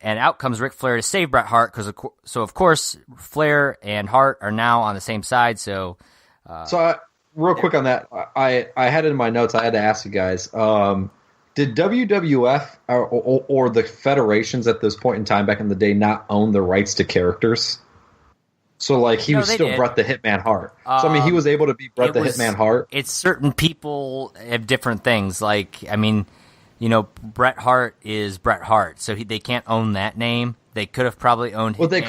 Speaker 1: And out comes Ric Flair to save Bret Hart. So, of course, Flair and Hart are now on the same side. So,
Speaker 2: real quick on that, I had it in my notes. I had to ask you guys. Did WWF or the federations at this point in time back in the day not own the rights to characters? So, he was still Bret the Hitman Hart. So, I mean, he was able to be Bret the Hitman Hart.
Speaker 1: It's certain people have different things. Bret Hart is Bret Hart, so they can't own that name. They could have probably owned.
Speaker 2: Well, they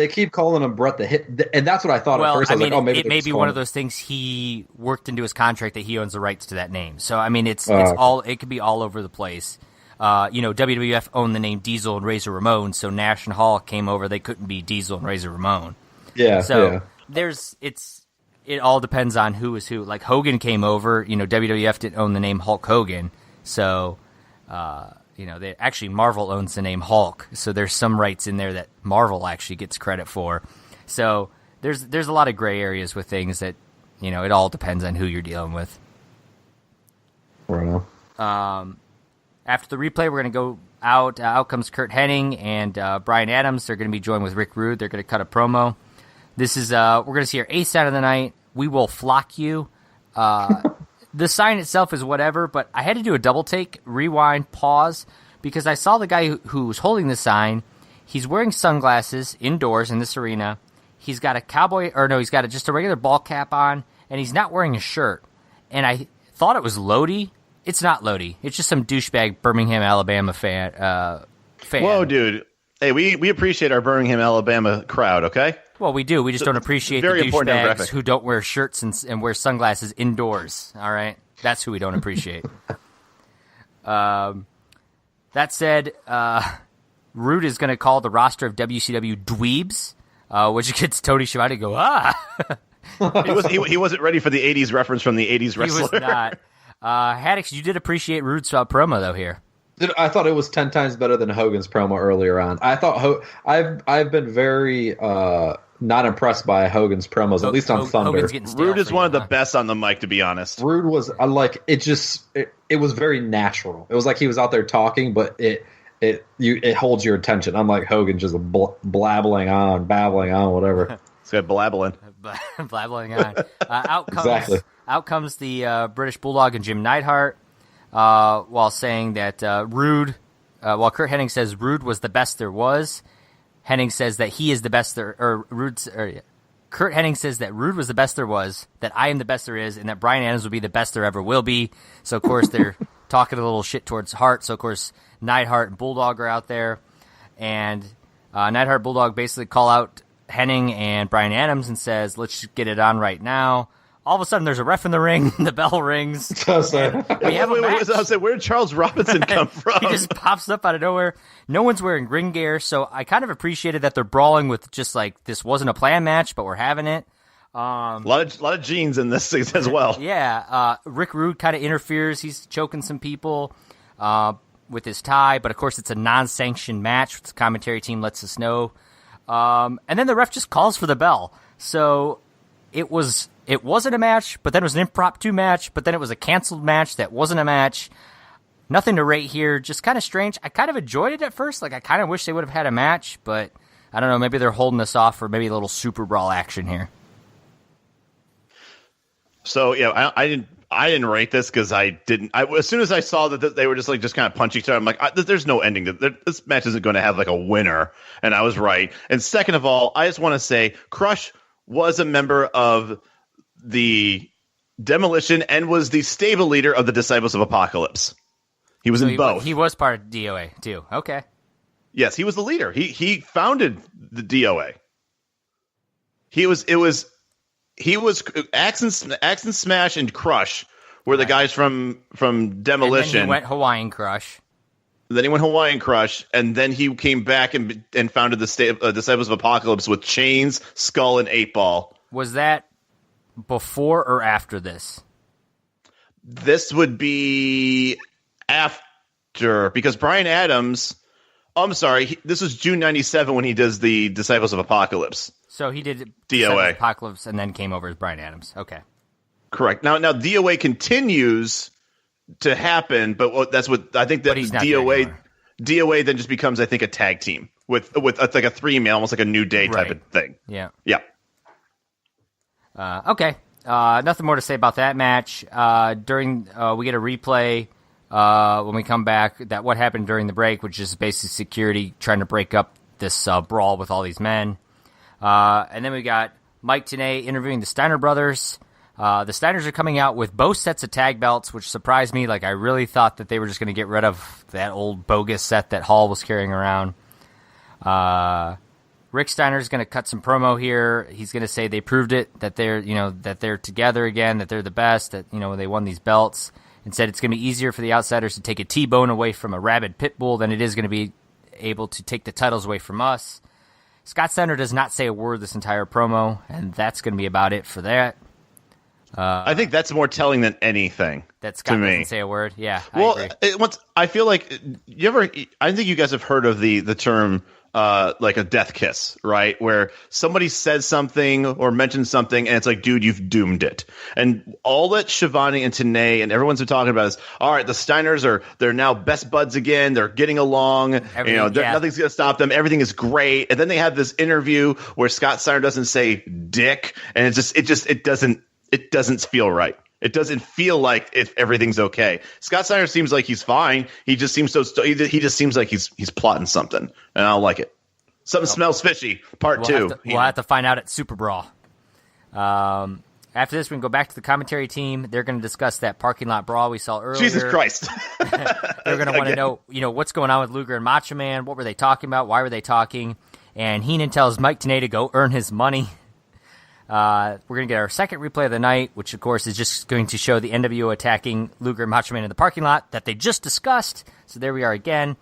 Speaker 2: keep calling him Bret the Hit, and that's what I thought at first.
Speaker 1: Maybe it may be one of those things he worked into his contract that he owns the rights to that name. So I mean, it's all, it could be all over the place. WWF owned the name Diesel and Razor Ramon, so Nash and Hall came over. They couldn't be Diesel and Razor Ramon.
Speaker 2: Yeah.
Speaker 1: So it all depends on who is who. Like Hogan came over. WWF didn't own the name Hulk Hogan, so. They actually Marvel owns the name Hulk, so there's some rights in there that Marvel actually gets credit for. So there's a lot of gray areas with things that it all depends on who you're dealing with.
Speaker 2: Right
Speaker 1: on. After the replay, we're going to go out. Out comes Kurt Hennig and Bryan Adams. They're going to be joined with Rick Rude. They're going to cut a promo. This is we're going to see our ace sign of the night. We will flock you. The sign itself is whatever, but I had to do a double take, rewind, pause, because I saw the guy who's holding the sign. He's wearing sunglasses indoors in this arena. He's got he's got just a regular ball cap on, and he's not wearing a shirt. And I thought it was Lodi. It's not Lodi. It's just some douchebag Birmingham, Alabama fan.
Speaker 3: Whoa, dude. Hey, we appreciate our Birmingham, Alabama crowd, okay?
Speaker 1: Well, we do. We just don't appreciate the douchebags who don't wear shirts and wear sunglasses indoors. All right? That's who we don't appreciate. That said, Rude is going to call the roster of WCW dweebs, which gets Tony Schiavone to go,
Speaker 3: He wasn't ready for the 80s reference from the 80s wrestler.
Speaker 1: He was not. Haddix, you did appreciate Rude's promo, though, here.
Speaker 2: I thought it was 10 times better than Hogan's promo earlier on. I thought I've been very not impressed by Hogan's promos, at least on Thunder.
Speaker 3: Rude is one of the best on the mic, to be honest.
Speaker 2: Rude was it was very natural. It was like he was out there talking, but it holds your attention. Unlike Hogan just babbling on, whatever.
Speaker 3: It's got blabbling.
Speaker 1: Blabbling on.
Speaker 2: Exactly.
Speaker 1: Out comes the British Bulldog and Jim Neidhart. While saying that while Kurt Hennig says Rude was the best there was, Hennig says that he is the best there, Kurt Hennig says that Rude was the best there was, that I am the best there is, and that Bryan Adams will be the best there ever will be. So, of course, they're talking a little shit towards Hart. So, of course, Neidhart and Bulldog are out there. And Neidhart Bulldog basically call out Hennig and Bryan Adams and says, let's just get it on right now. All of a sudden, there's a ref in the ring. The bell rings.
Speaker 3: We have a match. I was like, where did Charles Robinson come from?
Speaker 1: He just pops up out of nowhere. No one's wearing ring gear, so I kind of appreciated that they're brawling with just like this wasn't a planned match, but we're having it.
Speaker 3: A lot of jeans in this as well.
Speaker 1: Yeah, Rick Rude kind of interferes. He's choking some people with his tie, but of course it's a non-sanctioned match. The commentary team lets us know, and then the ref just calls for the bell. So it was it wasn't a match, but then it was an impromptu match, but then it was a canceled match that wasn't a match. Nothing to rate here, just kind of strange. I kind of enjoyed it at first. Like, I kind of wish they would have had a match, but I don't know, maybe they're holding this off for maybe a little Super Brawl action here.
Speaker 3: So, yeah, I didn't rate this because as soon as I saw that they were just kind of punching each other, I'm like, there's no ending to this match. Isn't going to have like a winner, and I was right. And second of all, I just want to say Crush was a member of the Demolition and was the stable leader of the Disciples of Apocalypse. He was in both.
Speaker 1: He was part of DOA too. Okay.
Speaker 3: Yes, he was the leader. He founded the DOA. He was Axe and Smash and Crush were the guys from Demolition.
Speaker 1: And then he went Hawaiian Crush.
Speaker 3: And then he came back and founded the Disciples of Apocalypse with Chains, Skull, and 8-Ball.
Speaker 1: Was that before or after this?
Speaker 3: This would be after, because Bryan Adams. Oh, I'm sorry. This was June '97 when he does the Disciples of Apocalypse.
Speaker 1: So he did
Speaker 3: DOA
Speaker 1: Apocalypse and then came over as Bryan Adams. Okay.
Speaker 3: Correct. Now DOA continues to happen, but that's what I think that DOA then just becomes, I think, a tag team with like a 3-man, almost like a New Day type of thing.
Speaker 1: Yeah.
Speaker 3: Yeah.
Speaker 1: Okay. Nothing more to say about that match. We get a replay when we come back that what happened during the break, which is basically security trying to break up this brawl with all these men. And then we got Mike Tenay interviewing the Steiner brothers. The Steiners are coming out with both sets of tag belts, which surprised me. Like, I really thought that they were just going to get rid of that old bogus set that Hall was carrying around. Rick Steiner's going to cut some promo here. He's going to say they proved it, that they're together again, that they're the best, that, they won these belts, and said it's going to be easier for the outsiders to take a T-bone away from a rabid pit bull than it is going to be able to take the titles away from us. Scott Steiner does not say a word this entire promo, and that's going to be about it for that.
Speaker 3: I think that's more telling than anything.
Speaker 1: That Scott doesn't say a word. Yeah,
Speaker 3: well,
Speaker 1: I agree.
Speaker 3: I feel like I think you guys have heard of the term like a death kiss, right? Where somebody says something or mentions something, and it's like, dude, you've doomed it. And all that Shivani and Tenay and everyone's been talking about is, all right, the Steiners they're now best buds again. They're getting along. Nothing's going to stop them. Everything is great. And then they have this interview where Scott Steiner doesn't say dick, and it doesn't feel right. It doesn't feel like everything's okay. Scott Steiner seems like he's fine. He just seems he just seems like he's plotting something, and I don't like it. Something smells fishy. Part 2.
Speaker 1: We'll have to find out at Super Brawl. After this, we can go back to the commentary team. They're going to discuss that parking lot brawl we saw earlier.
Speaker 3: Jesus Christ!
Speaker 1: They're going to want to know, what's going on with Luger and Macho Man. What were they talking about? Why were they talking? And Heenan tells Mike Tenay to go earn his money. We're going to get our second replay of the night, which, of course, is just going to show the NWO attacking Luger and Macho Man in the parking lot that they just discussed. So there we are again.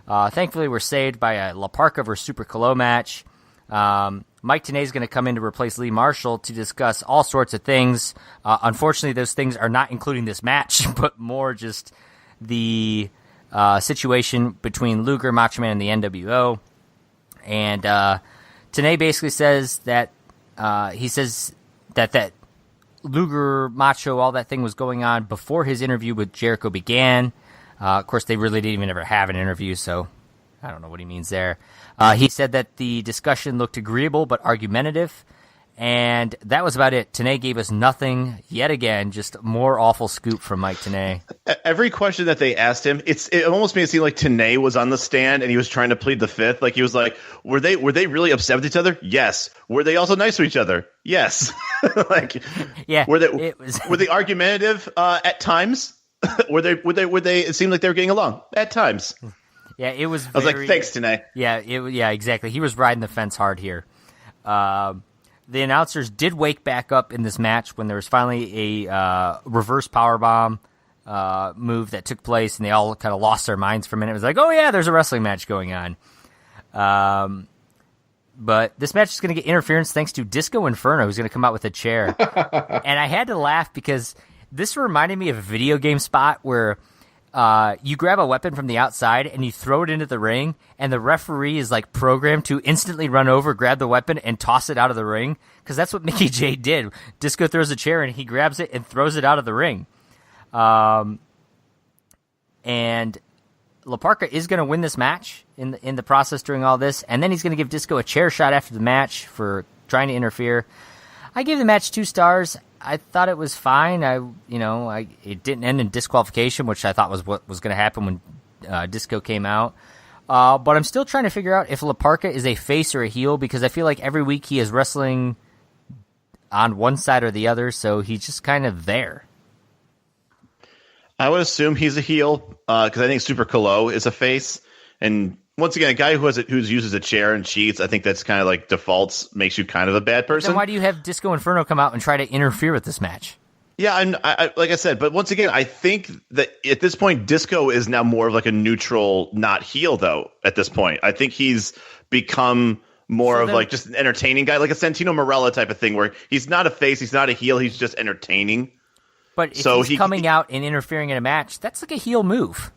Speaker 1: Thankfully, we're saved by a La Parka versus Super Colo match. Mike Tenay is going to come in to replace Lee Marshall to discuss all sorts of things. Unfortunately, those things are not including this match, but more just the situation between Luger, Macho Man, and the NWO. And Tenay basically says that he says that Luger, Macho, all that thing was going on before his interview with Jericho began. Of course, they really didn't even ever have an interview, so I don't know what he means there. He said that the discussion looked agreeable but argumentative, and that was about it. Tenay gave us nothing yet again, just more awful scoop from Mike Tenay.
Speaker 3: Every question that they asked him, it almost made it seem like Tenay was on the stand and he was trying to plead the fifth. Like, he was like, were they really upset with each other? Yes. Were they also nice to each other? Yes.
Speaker 1: Yeah.
Speaker 3: Were they argumentative at times? Were they? It seemed like they were getting along at times.
Speaker 1: Yeah, it was.
Speaker 3: I was like, thanks, Tenay.
Speaker 1: Yeah, exactly. He was riding the fence hard here. The announcers did wake back up in this match when there was finally a reverse powerbomb move that took place, and they all kind of lost their minds for a minute. It was like, oh yeah, there's a wrestling match going on. But this match is going to get interference thanks to Disco Inferno, who's going to come out with a chair. And I had to laugh because this reminded me of a video game spot where you grab a weapon from the outside and you throw it into the ring, and the referee is like programmed to instantly run over, grab the weapon, and toss it out of the ring. Because that's what Mickey J did. Disco throws a chair and he grabs it and throws it out of the ring. And La Parka is going to win this match in the process during all this, and then he's going to give Disco a chair shot after the match for trying to interfere. I gave the match 2 stars. I thought it was fine. It didn't end in disqualification, which I thought was what was going to happen when Disco came out. But I'm still trying to figure out if La Parka is a face or a heel, because I feel like every week he is wrestling on one side or the other, so he's just kind of there.
Speaker 3: I would assume he's a heel because I think Super Colo is a face. And once again, a guy who uses a chair and cheats, I think that's kind of like defaults, makes you kind of a bad person.
Speaker 1: Then why do you have Disco Inferno come out and try to interfere with this match?
Speaker 3: Yeah, I like I said, but once again, I think that at this point, Disco is now more of like a neutral, not heel, though, at this point. I think he's become more of like just an entertaining guy, like a Santino Marella type of thing, where he's not a face, he's not a heel, he's just entertaining.
Speaker 1: But if he's coming out and interfering in a match, that's like a heel move.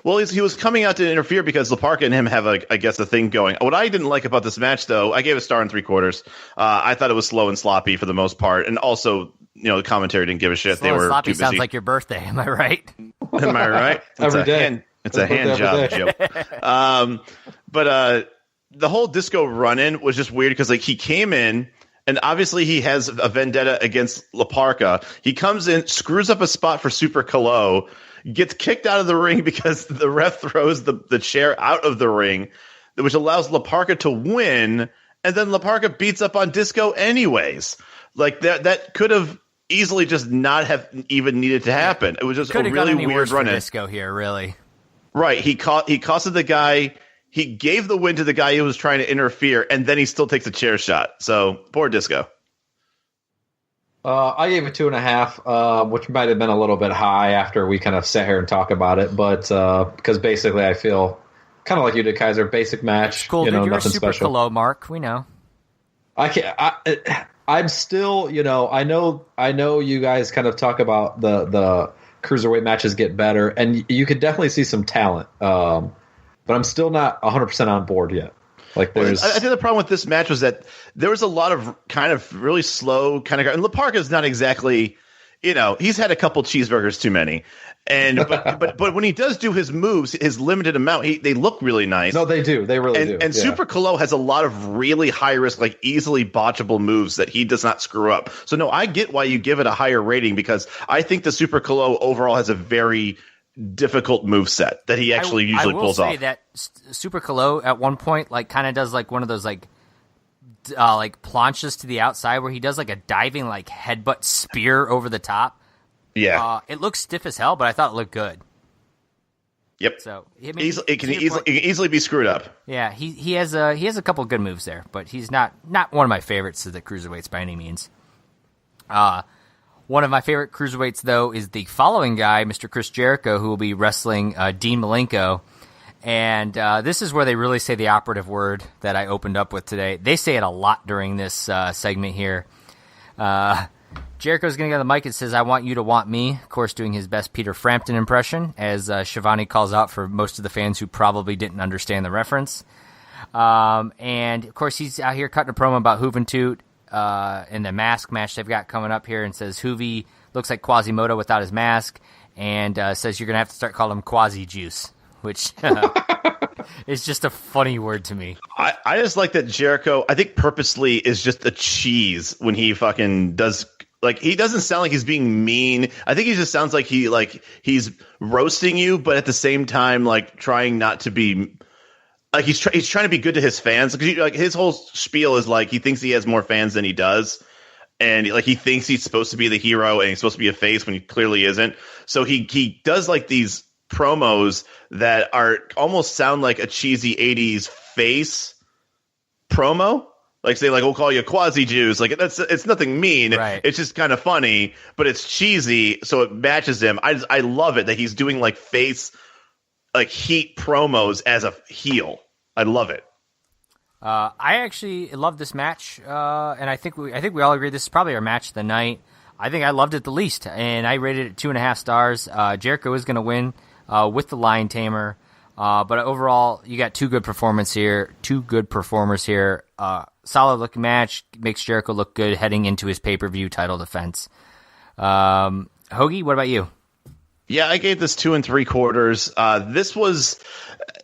Speaker 3: Well, he was coming out to interfere because La Parka and him have, a thing going. What I didn't like about this match, though, I gave a 1 3/4. I thought it was slow and sloppy for the most part. And also, the commentary didn't give a shit.
Speaker 1: Slow
Speaker 3: they were
Speaker 1: and sloppy
Speaker 3: too busy.
Speaker 1: Sounds like your birthday. Am I right?
Speaker 3: Am I right?
Speaker 2: Every day.
Speaker 3: It's a hand job joke. But the whole Disco run-in was just weird because he came in, and obviously he has a vendetta against La Parka. He comes in, screws up a spot for Super Colo, gets kicked out of the ring because the ref throws the chair out of the ring, which allows La Parka to win, and then La Parka beats up on Disco anyways. Like that could have easily just not have even needed to happen. It was just a really weird run-in.
Speaker 1: Disco here, really.
Speaker 3: Right. He costed the guy. He gave the win to the guy who was trying to interfere, and then he still takes a chair shot. So poor Disco.
Speaker 2: I gave it 2.5, which might have been a little bit high after we kind of sat here and talk about it, but because basically I feel kind of like you did, Kaiser. Basic match,
Speaker 1: cool, dude. You're
Speaker 2: nothing
Speaker 1: a super
Speaker 2: special.
Speaker 1: Colo, Mark. We know.
Speaker 2: I'm still, I know you guys kind of talk about the cruiserweight matches get better, and you could definitely see some talent. But I'm still not 100% on board yet. I think
Speaker 3: the problem with this match was that there was a lot of kind of really slow kind of, and La Parka is not exactly, he's had a couple cheeseburgers too many, but when he does do his moves, his limited amount, they look really nice.
Speaker 2: No, they do. They really do.
Speaker 3: And Super Colo has a lot of really high risk, like easily botchable moves that he does not screw up. So no, I get why you give it a higher rating, because I think the Super Colo overall has a very difficult move set that he actually usually pulls off.
Speaker 1: I will say that Super Colo at one point kind of does one of those planches to the outside where he does a diving headbutt spear over the top.
Speaker 3: Yeah,
Speaker 1: it looks stiff as hell, but I thought it looked good.
Speaker 3: Yep.
Speaker 1: So
Speaker 3: it can easily be screwed up.
Speaker 1: Yeah, he has a couple good moves there, but he's not one of my favorites of the cruiserweights by any means. One of my favorite cruiserweights, though, is the following guy, Mr. Chris Jericho, who will be wrestling Dean Malenko. And this is where they really say the operative word that I opened up with today. They say it a lot during this segment here. Jericho's going to go to the mic and says, "I want you to want me." Of course, doing his best Peter Frampton impression, as Shivani calls out for most of the fans who probably didn't understand the reference. And, of course, he's out here cutting a promo about Juventud. In the mask match they've got coming up here, and says Hoovy looks like Quasimodo without his mask, and says you're going to have to start calling him Quasi Juice, which is just a funny word to me.
Speaker 3: I just like that Jericho, I think purposely is just a cheese when he fucking does. He doesn't sound like he's being mean. I think he just sounds like he's roasting you, but at the same time, trying not to be. He's trying to be good to his fans. His whole spiel is he thinks he has more fans than he does, and he thinks he's supposed to be the hero and he's supposed to be a face when he clearly isn't. So he does these promos that are almost sound like a cheesy '80s face promo. Say we'll call you Quasi Jews. It's nothing mean.
Speaker 1: Right.
Speaker 3: It's just kind of funny, but it's cheesy, so it matches him. I love it that he's doing face. Heat promos as a heel. I love it.
Speaker 1: I actually love this match, and I think we all agree this is probably our match of the night. I think I loved it the least, and I rated it 2.5 stars. Jericho is going to win. with the Lion Tamer. But overall, you got two good performers here. Solid looking match, makes Jericho look good heading into his pay-per-view title defense. Hoagie, what about you?
Speaker 3: Yeah, I gave this 2 3/4.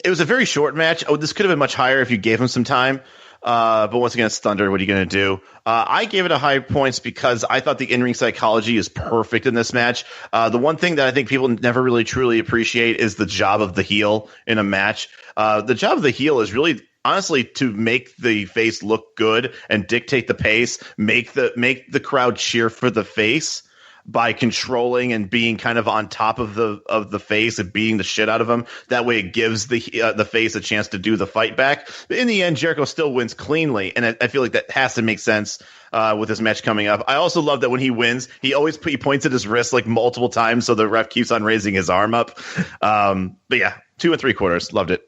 Speaker 3: It was a very short match. Oh, this could have been much higher if you gave him some time. But once again, it's Thunder. What are you going to do? I gave it a high points because I thought the in-ring psychology is perfect in this match. The one thing that I think people never really truly appreciate is the job of the heel in a match. The job of the heel is really, honestly, to make the face look good and dictate the pace, make the crowd cheer for the face by controlling and being kind of on top of the face and beating the shit out of him. That way it gives the face a chance to do the fight back. But in the end, Jericho still wins cleanly, and I feel like that has to make sense with this match coming up. I also love that when he wins, he points at his wrist like multiple times, so the ref keeps on raising his arm up. But yeah, 2 3/4. Loved it.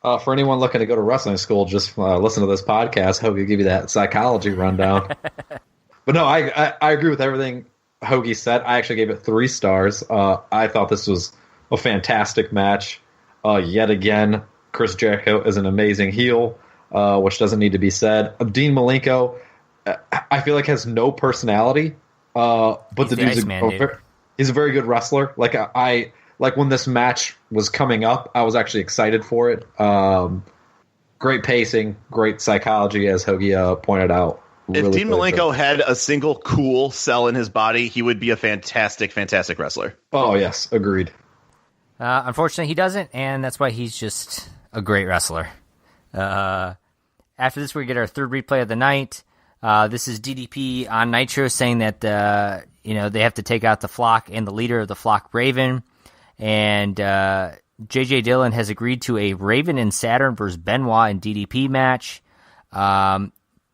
Speaker 2: For anyone looking to go to wrestling school, just listen to this podcast. Hope we give you that psychology rundown. But no, I agree with everything Hoagie said. I actually gave it 3 stars. I thought this was a fantastic match. Yet again, Chris Jericho is an amazing heel, which doesn't need to be said. Dean Malenko, I feel like has no personality, but he's a very good wrestler. Like when this match was coming up, I was actually excited for it. Great pacing, great psychology, as Hoagie pointed out.
Speaker 3: If
Speaker 2: Really
Speaker 3: Dean Malenko had a single cool cell in his body, he would be a fantastic, fantastic wrestler.
Speaker 2: Oh, yes. Agreed.
Speaker 1: Unfortunately, he doesn't, and that's why he's just a great wrestler. After this, we get our third replay of the night. This is DDP on Nitro saying that they have to take out the Flock and the leader of the Flock, Raven. And J.J. Dillon has agreed to a Raven and Saturn versus Benoit and DDP match.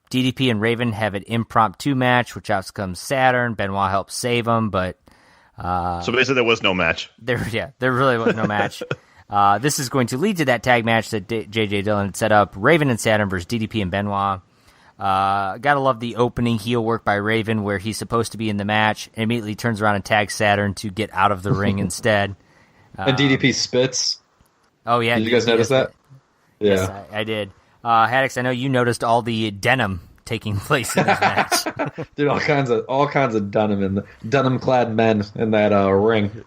Speaker 1: DDP and Raven have an impromptu match, which outcomes Saturn. Benoit helps save him, but
Speaker 3: so basically there was no match.
Speaker 1: There really was no match. This is going to lead to that tag match that J.J. Dillon had set up: Raven and Saturn versus DDP and Benoit. Gotta love the opening heel work by Raven, where he's supposed to be in the match and immediately turns around and tags Saturn to get out of the ring instead.
Speaker 2: And DDP spits.
Speaker 1: Oh yeah,
Speaker 2: did you guys notice that? Yeah,
Speaker 1: yes, I did. Haddix, I know you noticed all the denim taking place in this match.
Speaker 2: Dude, all kinds of denim in the denim-clad men in that ring.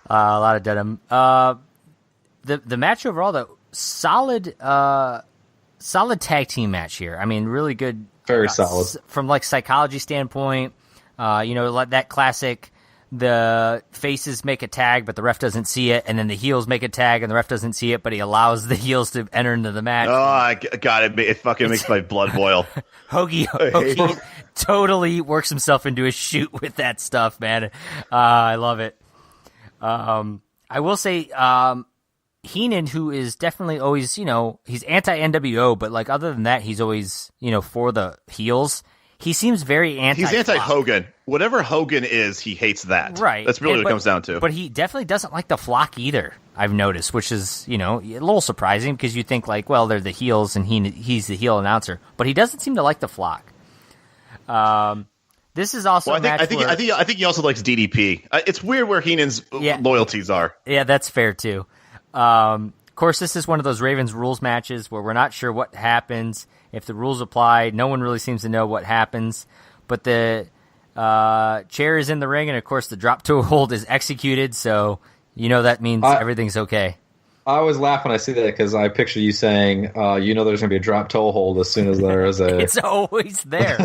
Speaker 1: A lot of denim. The match overall, though, solid tag team match here. I mean, really good.
Speaker 2: Very solid
Speaker 1: from like psychology standpoint. That classic. The faces make a tag, but the ref doesn't see it, and then the heels make a tag, and the ref doesn't see it, but he allows the heels to enter into the match.
Speaker 3: Oh, I got it. It fucking makes my blood boil.
Speaker 1: Hoagie totally works himself into a shoot with that stuff, man. I love it. I will say, Heenan, who is definitely always, he's anti-NWO, but like other than that, he's always, for the heels. He seems very
Speaker 3: He's anti-Hogan. Whatever Hogan is, he hates that.
Speaker 1: Right.
Speaker 3: That's really what it comes down to.
Speaker 1: But he definitely doesn't like the Flock either, I've noticed, which is, a little surprising because you think like, well, they're the heels and he's the heel announcer. But he doesn't seem to like the Flock. This is also
Speaker 3: I think he also likes DDP. It's weird where Heenan's loyalties are.
Speaker 1: Yeah, that's fair too. Of course, this is one of those Ravens rules matches where we're not sure what happens. If the rules apply, no one really seems to know what happens. But the chair is in the ring, and of course the drop toe hold is executed, so that means everything's okay.
Speaker 2: I always laugh when I see that because I picture you saying, there's going to be a drop toe hold as soon as there is a...
Speaker 1: It's always there.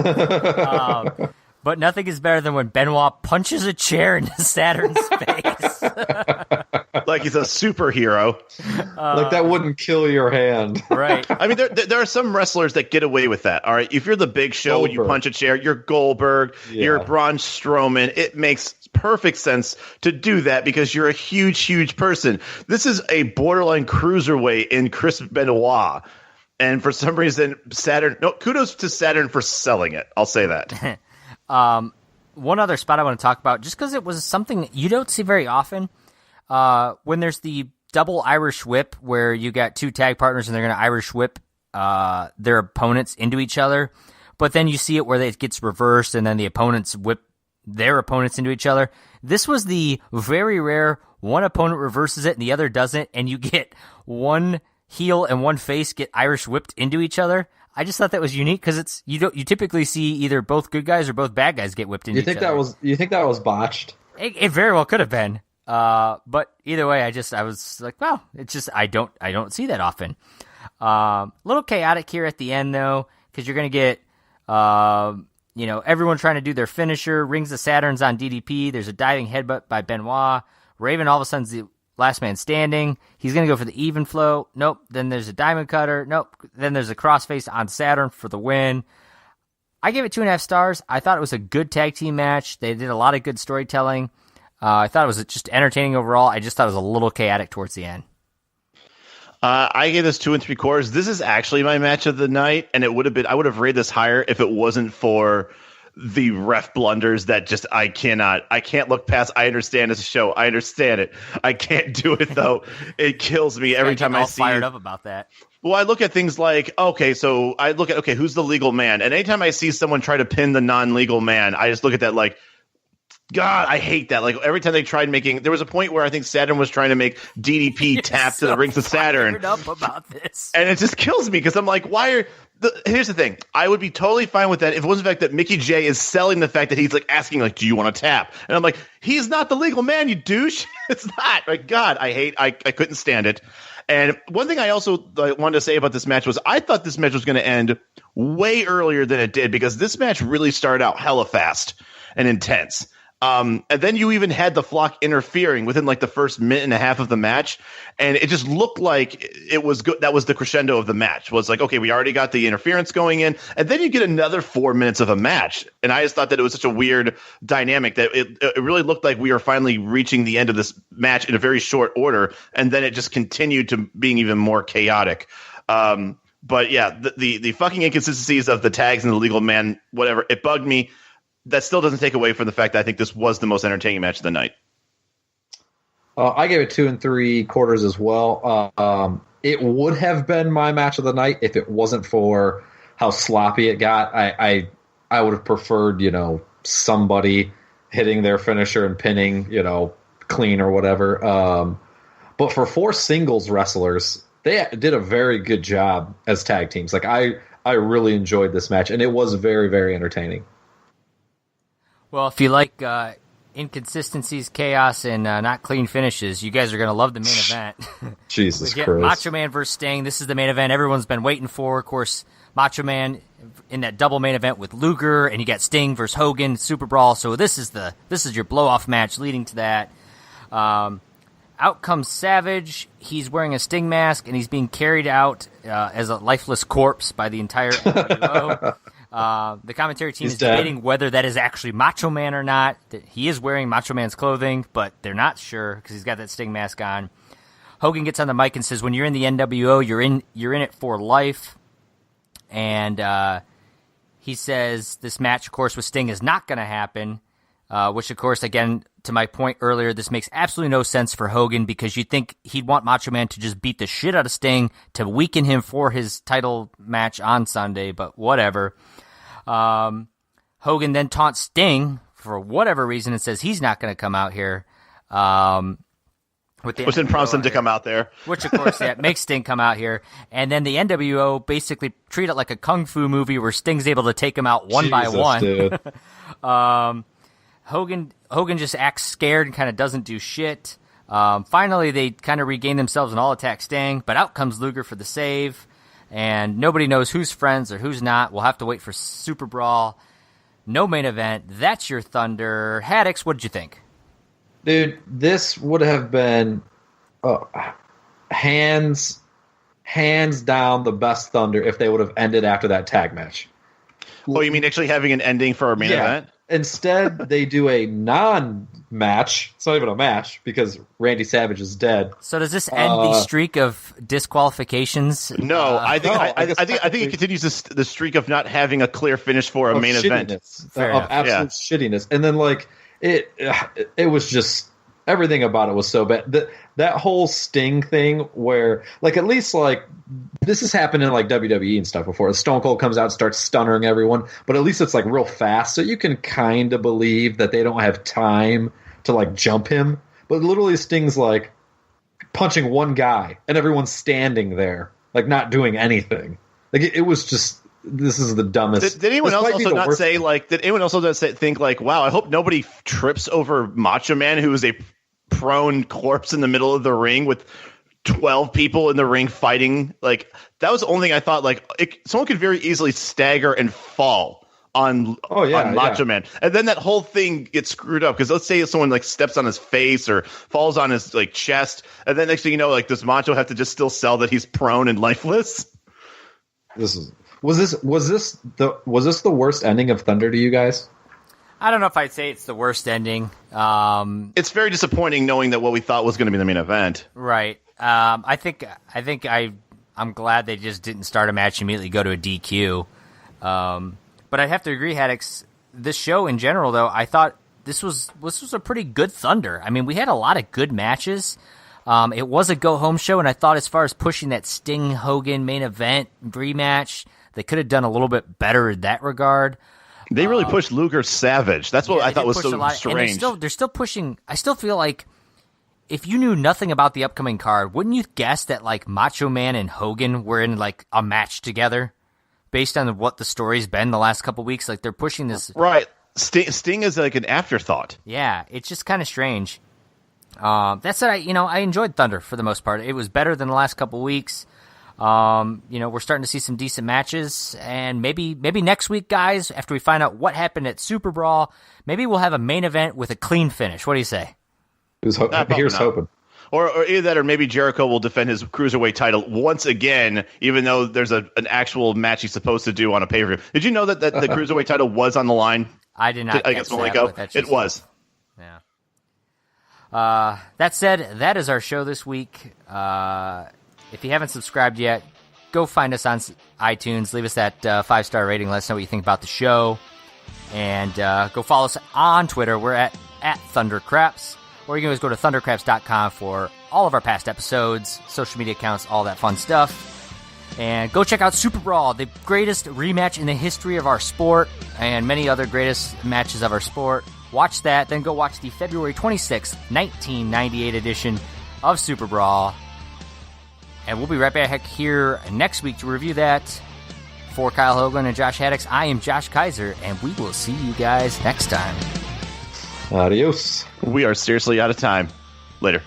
Speaker 1: But nothing is better than when Benoit punches a chair into Saturn's face.
Speaker 3: Like he's a superhero.
Speaker 2: Like that wouldn't kill your hand.
Speaker 1: Right.
Speaker 3: I mean, there are some wrestlers that get away with that. All right. If you're the Big Show and you punch a chair, you're Goldberg, you're Braun Strowman. It makes perfect sense to do that because you're a huge, huge person. This is a borderline cruiserweight in Chris Benoit. And for some reason, kudos to Saturn for selling it. I'll say that.
Speaker 1: One other spot I want to talk about, just because it was something you don't see very often, when there's the double Irish whip where you got two tag partners and they're going to Irish whip their opponents into each other, but then you see it where it gets reversed and then the opponents whip their opponents into each other. This was the very rare one opponent reverses it and the other doesn't, and you get one heel and one face get Irish whipped into each other. I just thought that was unique because you typically see either both good guys or both bad guys get whipped into each other. You think that was botched? It very well could have been. But either way, I was like, wow, it's just I don't see that often. A little chaotic here at the end though, because you're gonna get everyone trying to do their finisher. Rings of Saturn's on DDP. There's a diving headbutt by Benoit. Raven all of a sudden's the last man standing. He's going to go for the even flow. Nope. Then there's a diamond cutter. Nope. Then there's a crossface on Saturn for the win. I gave it 2.5 stars. I thought it was a good tag team match. They did a lot of good storytelling. I thought it was just entertaining overall. I just thought it was a little chaotic towards the end.
Speaker 3: I gave this 2 3/4. This is actually my match of the night, and I would have rated this higher if it wasn't for the ref blunders that just I can't look past. I understand it's a show. I understand it. I can't do it though. It kills me every time I see.
Speaker 1: Fired up about that.
Speaker 3: Well, I look at things like who's the legal man, and anytime I see someone try to pin the non-legal man, I just look at that like, God, I hate that. Like every time they tried there was a point where I think Saturn was trying to make DDP tap to the rings of Saturn.
Speaker 1: Up about this,
Speaker 3: and it just kills me because I'm like, here's the thing. I would be totally fine with that if it wasn't the fact that Mickey J is selling the fact that he's like asking like, do you want to tap? And I'm like, he's not the legal man, you douche. It's not. Like, God, I couldn't stand it. And one thing I also wanted to say about this match was I thought this match was going to end way earlier than it did because this match really started out hella fast and intense. And then you even had the Flock interfering within like the first minute and a half of the match. And it just looked like it was good. That was the crescendo of the match was like, okay, we already got the interference going in. And then you get another 4 minutes of a match. And I just thought that it was such a weird dynamic that it really looked like we were finally reaching the end of this match in a very short order. And then it just continued to being even more chaotic. But yeah, the fucking inconsistencies of the tags and the legal man, whatever, it bugged me. That still doesn't take away from the fact that I think this was the most entertaining match of the night.
Speaker 2: I gave it 2 3/4 as well. It would have been my match of the night if it wasn't for how sloppy it got. I would have preferred, somebody hitting their finisher and pinning, clean or whatever. But for 4 singles wrestlers, they did a very good job as tag teams. Like I really enjoyed this match, and it was very, very entertaining.
Speaker 1: Well, if you like inconsistencies, chaos, and not clean finishes, you guys are going to love the main event.
Speaker 2: Jesus Christ.
Speaker 1: Macho Man versus Sting. This is the main event everyone's been waiting for. Of course, Macho Man in that double main event with Luger, and you got Sting versus Hogan, Super Brawl. So this is your blow-off match leading to that. Out comes Savage. He's wearing a Sting mask, and he's being carried out as a lifeless corpse by the entire NWO. The commentary team is debating whether that is actually Macho Man or not. He is wearing Macho Man's clothing, but they're not sure because he's got that Sting mask on. Hogan gets on the mic and says, when you're in the NWO, you're in it for life. And he says this match, of course, with Sting is not going to happen, which, of course, again, to my point earlier, this makes absolutely no sense for Hogan because you'd think he'd want Macho Man to just beat the shit out of Sting to weaken him for his title match on Sunday, but whatever. Hogan then taunts Sting for whatever reason and says he's not going to come out here.
Speaker 3: Which then prompts him to come out there.
Speaker 1: Which, of course, makes Sting come out here. And then the NWO basically treat it like a kung fu movie where Sting's able to take him out one by one.
Speaker 2: Dude.
Speaker 1: Hogan just acts scared and kind of doesn't do shit. Finally, they kind of regain themselves and all attack Sting, but out comes Luger for the save. And nobody knows who's friends or who's not. We'll have to wait for Super Brawl. No main event. That's your Thunder. Haddix, what did you think?
Speaker 2: Dude, this would have been hands down the best Thunder if they would have ended after that tag match.
Speaker 3: Oh, you mean actually having an ending for our main event?
Speaker 2: Instead, they do a non-match. It's not even a match because Randy Savage is dead.
Speaker 1: So does this end the streak of disqualifications?
Speaker 3: No, I think it continues the streak of not having a clear finish for a main event.
Speaker 2: Of absolute shittiness. And then it was just everything about it was so bad. that whole Sting thing where, like, at least, like, this has happened in, like, WWE and stuff before. Stone Cold comes out and starts stunnering everyone, but at least it's, like, real fast, so you can kind of believe that they don't have time to, like, jump him. But literally Sting's, like, punching one guy, and everyone's standing there, like, not doing anything. Like, it was just... This is the dumbest.
Speaker 3: Did anyone else also not say, like, did anyone else also think, like, wow, I hope nobody trips over Macho Man, who is a prone corpse in the middle of the ring with 12 people in the ring fighting? Like, that was the only thing I thought, like, someone could very easily stagger and fall on Macho Man. And then that whole thing gets screwed up, because let's say someone, like, steps on his face or falls on his, like, chest, and then next thing you know, like, does Macho have to just still sell that he's prone and lifeless?
Speaker 2: Was this the worst ending of Thunder to you guys?
Speaker 1: I don't know if I'd say it's the worst ending.
Speaker 3: It's very disappointing knowing that what we thought was going to be the main event.
Speaker 1: Right. I'm glad they just didn't start a match and immediately go to a DQ. But I'd have to agree, Haddix. This show in general, though, I thought this was a pretty good Thunder. I mean, we had a lot of good matches. It was a go-home show, and I thought as far as pushing that Sting-Hogan main event rematch, they could have done a little bit better in that regard.
Speaker 3: They really pushed Luger Savage. That's what I thought was so strange.
Speaker 1: And they're still pushing. I still feel like if you knew nothing about the upcoming card, wouldn't you guess that, like, Macho Man and Hogan were in, like, a match together based on what the story's been the last couple weeks? Like, they're pushing this.
Speaker 3: Right. Sting is like an afterthought.
Speaker 1: Yeah, it's just kind of strange. That said, I enjoyed Thunder for the most part. It was better than the last couple weeks. We're starting to see some decent matches, and maybe next week, guys, after we find out what happened at Super Brawl, maybe we'll have a main event with a clean finish. What do you say?
Speaker 2: Here's hoping.
Speaker 3: Or either that, or maybe Jericho will defend his Cruiserweight title once again, even though there's an actual match he's supposed to do on a pay-per-view. Did you know that the Cruiserweight title was on the line?
Speaker 1: I did not.
Speaker 3: It was.
Speaker 1: Yeah. That said, that is our show this week. If you haven't subscribed yet, go find us on iTunes. Leave us that 5-star rating. Let us know what you think about the show. And go follow us on Twitter. We're at ThunderCraps. Or you can always go to thundercraps.com for all of our past episodes, social media accounts, all that fun stuff. And go check out Super Brawl, the greatest rematch in the history of our sport, and many other greatest matches of our sport. Watch that, then go watch the February 26th, 1998 edition of Super Brawl. And we'll be right back here next week to review that. For Kyle Hoagland and Josh Haddix, I am Josh Kaiser, and we will see you guys next time.
Speaker 2: Adios.
Speaker 3: We are seriously out of time. Later.